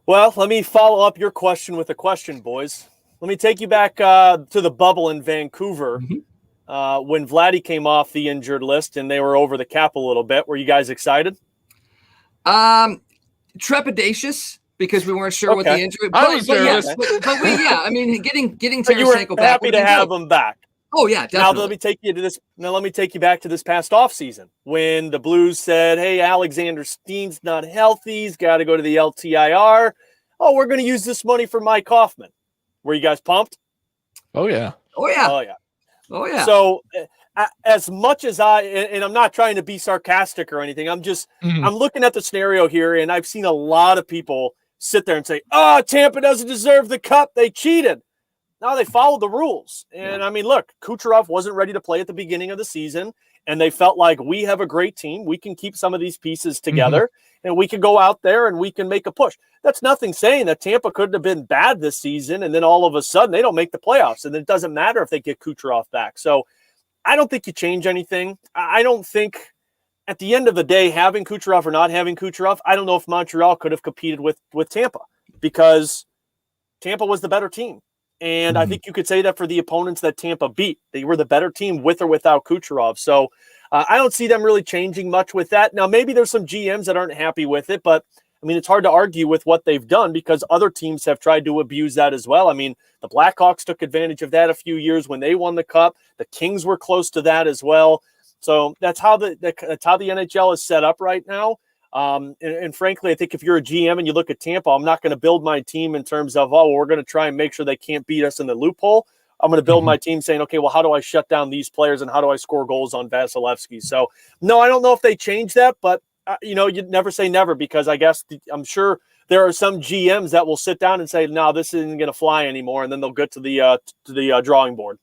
D: Well, let me follow up your question with a question, boys. Let me take you back to the bubble in Vancouver when Vladdy came off the injured list and they were over the cap a little bit. Were you guys excited?
B: Trepidatious because we weren't sure what the injury.
C: I was nervous.
B: I mean, getting
D: Tarasenko back. Happy to have him back.
B: Oh yeah, definitely.
D: Now let me take you to this. Now let me take you back to this past offseason when the Blues said, "Hey, Alexander Steen's not healthy. He's got to go to the LTIR. Oh, we're going to use this money for Mike Hoffman." Were you guys pumped?
C: Oh yeah.
B: Oh yeah.
D: Oh yeah.
B: Oh yeah.
D: So, as much as and I'm not trying to be sarcastic or anything, I'm just I'm looking at the scenario here, and I've seen a lot of people sit there and say, "Oh, Tampa doesn't deserve the cup. They cheated." No, they followed the rules. And I mean, look, Kucherov wasn't ready to play at the beginning of the season, and they felt like we have a great team. We can keep some of these pieces together, and we can go out there and we can make a push. That's nothing saying that Tampa couldn't have been bad this season, and then all of a sudden they don't make the playoffs, and it doesn't matter if they get Kucherov back. So I don't think you change anything. I don't think at the end of the day, having Kucherov or not having Kucherov, I don't know if Montreal could have competed with Tampa because Tampa was the better team. And I think you could say that for the opponents that Tampa beat. They were the better team with or without Kucherov. So I don't see them really changing much with that. Now, maybe there's some GMs that aren't happy with it, but I mean, it's hard to argue with what they've done because other teams have tried to abuse that as well. I mean, the Blackhawks took advantage of that a few years when they won the cup. The Kings were close to that as well. So that's how that's how the NHL is set up right now. And frankly, I think if you're a GM and you look at Tampa, I'm not going to build my team in terms of, we're going to try and make sure they can't beat us in the loophole. I'm going to build my team saying, okay, well, how do I shut down these players and how do I score goals on Vasilevsky? So, no, I don't know if they change that, but, you'd never say never because I guess I'm sure there are some GMs that will sit down and say, no, this isn't going to fly anymore. And then they'll get to the drawing board.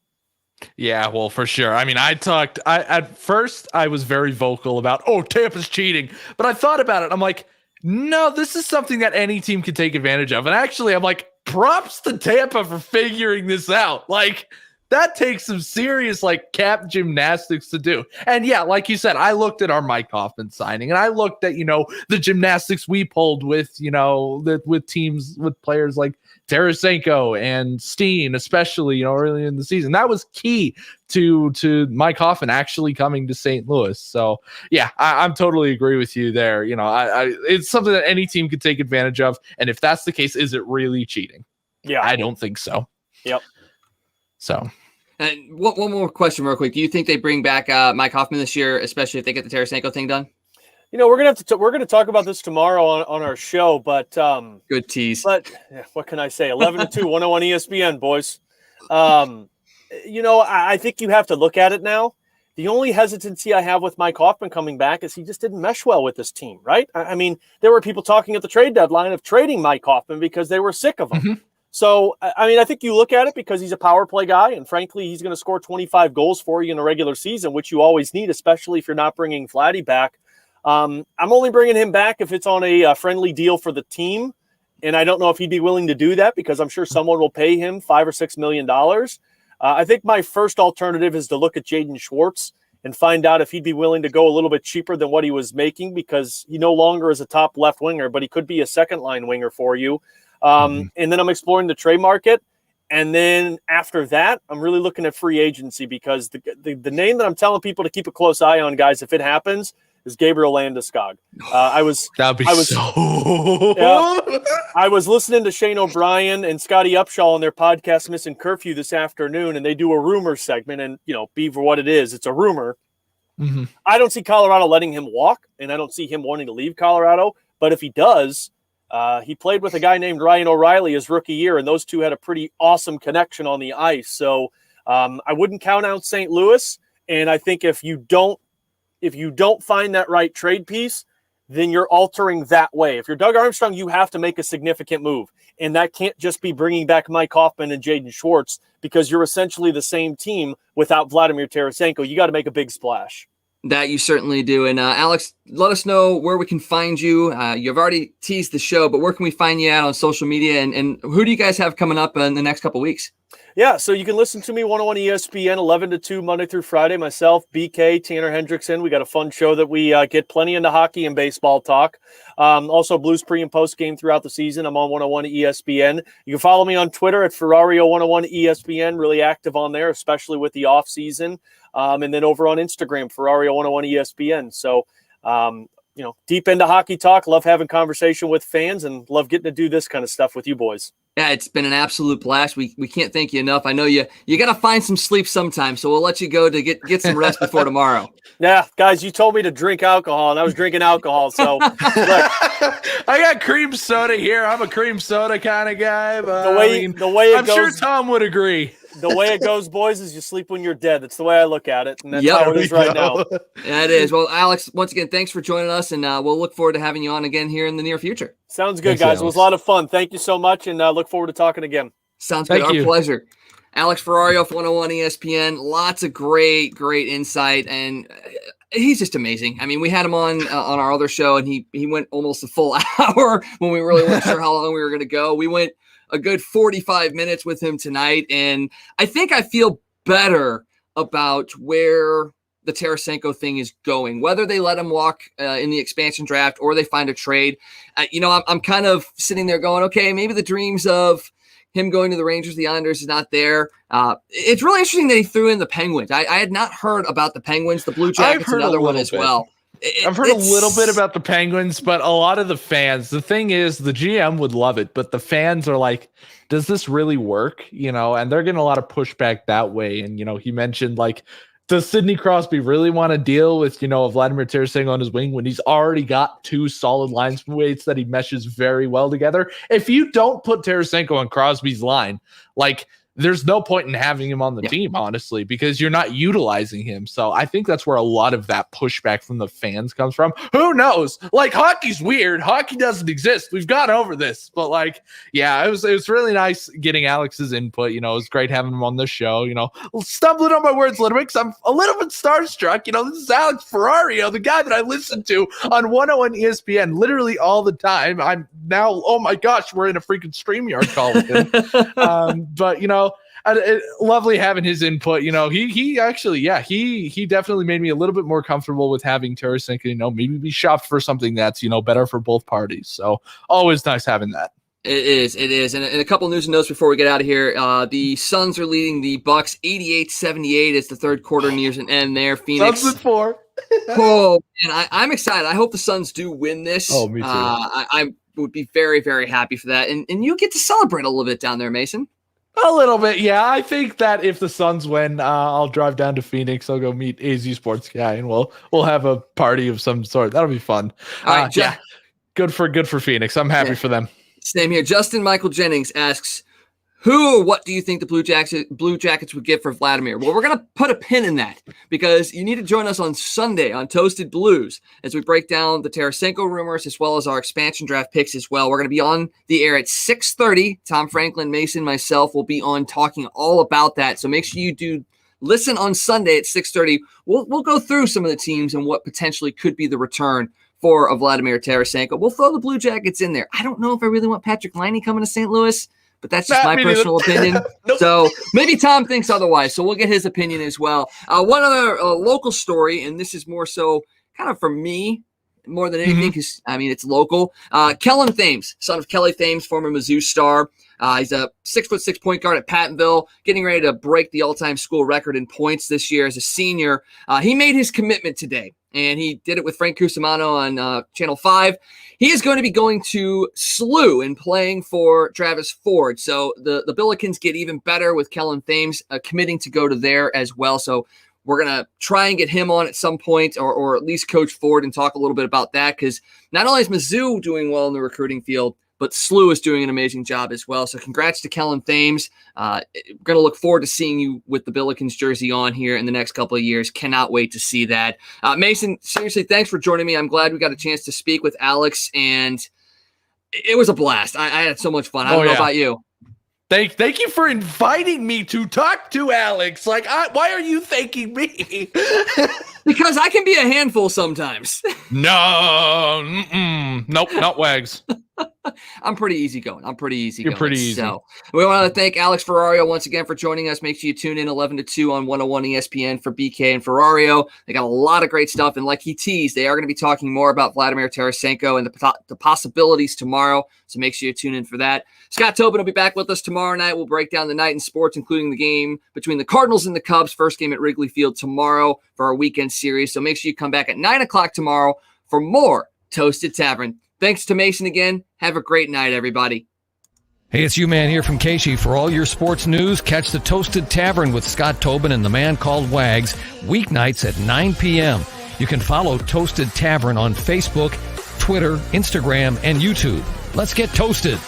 C: Yeah, well, for sure. I mean, at first I was very vocal about, Tampa's cheating, but I thought about it. I'm like, no, this is something that any team can take advantage of. And actually, I'm like, props to Tampa for figuring this out. Like, that takes some serious cap gymnastics to do. And yeah, like you said, I looked at our Mike Hoffman signing and I looked at, the gymnastics we pulled with, with teams, with players like Tarasenko and Steen, especially, early in the season. That was key to Mike Hoffman actually coming to St. Louis. So yeah, I'm totally agree with you there. It's something that any team could take advantage of. And if that's the case, is it really cheating? Yeah, I don't think so.
D: Yep.
C: So.
B: And one more question real quick. Do you think they bring back Mike Hoffman this year, especially if they get the Tarasenko thing done?
D: We're gonna talk about this tomorrow on our show, but
B: good tease.
D: But what can I say? 11-2, 101 ESPN, boys. I think you have to look at it now. The only hesitancy I have with Mike Hoffman coming back is he just didn't mesh well with this team, right? I mean, there were people talking at the trade deadline of trading Mike Hoffman because they were sick of him. So, I mean, I think you look at it because he's a power play guy, and frankly, he's going to score 25 goals for you in a regular season, which you always need, especially if you're not bringing Vladdy back. I'm only bringing him back if it's on a friendly deal for the team. And I don't know if he'd be willing to do that because I'm sure someone will pay him $5 or $6 million. I think my first alternative is to look at Jaden Schwartz and find out if he'd be willing to go a little bit cheaper than what he was making because he no longer is a top left winger, but he could be a second line winger for you. And then I'm exploring the trade market. And then after that, I'm really looking at free agency because the name that I'm telling people to keep a close eye on, guys, if it happens, is Gabriel Landeskog. I was listening to Shane O'Brien and Scotty Upshaw on their podcast Missing Curfew this afternoon, and they do a rumor segment, and be for what it is, it's a rumor. I don't see Colorado letting him walk, and I don't see him wanting to leave Colorado. But if he does, he played with a guy named Ryan O'Reilly his rookie year, and those two had a pretty awesome connection on the ice. So I wouldn't count out St. Louis, and I think if you don't find that right trade piece, then you're altering that way. If you're Doug Armstrong, you have to make a significant move. And that can't just be bringing back Mike Hoffman and Jaden Schwartz because you're essentially the same team without Vladimir Tarasenko. You got to make a big splash.
B: That you certainly do. And Alex, let us know where we can find you. You've already teased the show, but where can we find you at on social media? And who do you guys have coming up in the next couple of weeks?
D: Yeah, so you can listen to me 101 ESPN 11 to 2 Monday through Friday. Myself, BK, Tanner Hendrickson. We got a fun show that we get plenty into hockey and baseball talk. Also, Blues pre and post game throughout the season. I'm on 101 ESPN. You can follow me on Twitter at Ferrario 101 ESPN. Really active on there, especially with the off season. And then over on Instagram, Ferrario 101 ESPN. So, deep into hockey talk. Love having conversation with fans and love getting to do this kind of stuff with you boys.
B: Yeah, it's been an absolute blast. We can't thank you enough. I know you got to find some sleep sometime, so we'll let you go to get some rest before tomorrow.
D: Yeah, guys, you told me to drink alcohol, and I was drinking alcohol. So look,
C: I got cream soda here. I'm a cream soda kind of guy. But
D: the way it goes,
C: I'm sure Tom would agree.
D: The way it goes, boys, is you sleep when you're dead. That's the way I look at it, and that's how it is right now.
B: Yeah, it is. Well, Alex, once again, thanks for joining us, and we'll look forward to having you on again here in the near future.
D: Sounds good, guys. It was a lot of fun. Thank you so much, and look forward to talking again.
B: Sounds good. Our pleasure. Alex Ferrario for 101 ESPN. Lots of great insight, and he's just amazing. I mean, we had him on our other show, and he went almost a full hour when we really weren't sure how long we were going to go. We went a good 45 minutes with him tonight, and I think I feel better about where the Tarasenko thing is going, whether they let him walk in the expansion draft or they find a trade. I'm kind of sitting there going, okay, maybe the dreams of him going to the Rangers, the Islanders is not there. It's really interesting that he threw in the Penguins. I had not heard about the Penguins. The Blue Jackets, another one as well.
C: I've heard a little bit about the Penguins, but a lot of the fans, the thing is the GM would love it, but the fans are like, does this really work? And they're getting a lot of pushback that way. And, he mentioned does Sidney Crosby really want to deal with, Vladimir Tarasenko on his wing when he's already got two solid linesmates that he meshes very well together? If you don't put Tarasenko on Crosby's line, there's no point in having him on the team, honestly, because you're not utilizing him. So I think that's where a lot of that pushback from the fans comes from. Who knows? Hockey's weird. Hockey doesn't exist. We've gone over this. But it was really nice getting Alex's input. It was great having him on the show. Stumbling on my words a little bit because I'm a little bit starstruck. This is Alex Ferrario, the guy that I listen to on 101 ESPN literally all the time. I'm now, oh my gosh, we're in a freaking StreamYard call with him. But, lovely having his input. He actually, he definitely made me a little bit more comfortable with having Tarasenko, maybe be shopped for something that's, better for both parties. So always nice having that.
B: It is. And a couple news and notes before we get out of here. The Suns are leading the Bucks 88-78. It's the third quarter nears an end there. Phoenix.
C: Suns with 4.
B: Oh, and I'm excited. I hope the Suns do win this.
C: Oh, me too.
B: I would be very, very happy for that. And you get to celebrate a little bit down there, Mason.
C: A little bit, yeah. I think that if the Suns win, I'll drive down to Phoenix. I'll go meet AZ Sports Guy, and we'll have a party of some sort. That'll be fun.
B: All right,
C: yeah, good for Phoenix. I'm happy for them.
B: Same here. Justin Michael Jennings asks, who or what do you think the Blue Jackets would get for Vladimir? Well, we're going to put a pin in that because you need to join us on Sunday on Toasted Blues as we break down the Tarasenko rumors as well as our expansion draft picks as well. We're going to be on the air at 6:30. Tom Franklin, Mason, myself will be on talking all about that. So make sure you do listen on Sunday at 6:30. We'll go through some of the teams and what potentially could be the return for a Vladimir Tarasenko. We'll throw the Blue Jackets in there. I don't know if I really want Patrick Laine coming to St. Louis, but that's just my personal opinion.
C: Nope.
B: So maybe Tom thinks otherwise. So we'll get his opinion as well. One other local story, and this is more so kind of for me more than anything because, it's local. Kellen Thames, son of Kelly Thames, former Mizzou star. He's a 6'6" point guard at Pattonville, getting ready to break the all-time school record in points this year as a senior. He made his commitment today, and he did it with Frank Cusimano on Channel 5. He is going to be going to SLU and playing for Travis Ford. So the Billikens get even better with Kellen Thames committing to go to there as well. So we're going to try and get him on at some point or at least Coach Ford and talk a little bit about that because not only is Mizzou doing well in the recruiting field, but SLU is doing an amazing job as well. So congrats to Kellen Thames. Going to look forward to seeing you with the Billikens jersey on here in the next couple of years. Cannot wait to see that. Mason, seriously, thanks for joining me. I'm glad we got a chance to speak with Alex, and it was a blast. I had so much fun. I don't know about you.
C: Thank you for inviting me to talk to Alex. Why are you thanking me?
B: Because I can be a handful sometimes.
C: No, nope, not Wags.
B: I'm pretty easygoing.
C: You're pretty easy.
B: So we want to thank Alex Ferrario once again for joining us. Make sure you tune in 11 to 2 on 101 ESPN for BK and Ferrario. They got a lot of great stuff. And like he teased, they are going to be talking more about Vladimir Tarasenko and the possibilities tomorrow. So make sure you tune in for that. Scott Tobin will be back with us tomorrow night. We'll break down the night in sports, including the game between the Cardinals and the Cubs. First game at Wrigley Field tomorrow for our weekend series. So make sure you come back at 9 o'clock tomorrow for more Toasted Tavern. Thanks to Mason again. Have a great night, everybody.
A: Hey, it's you-man here from Casey. For all your sports news, catch the Toasted Tavern with Scott Tobin and the man called Wags, weeknights at 9 p.m. You can follow Toasted Tavern on Facebook, Twitter, Instagram, and YouTube. Let's get toasted.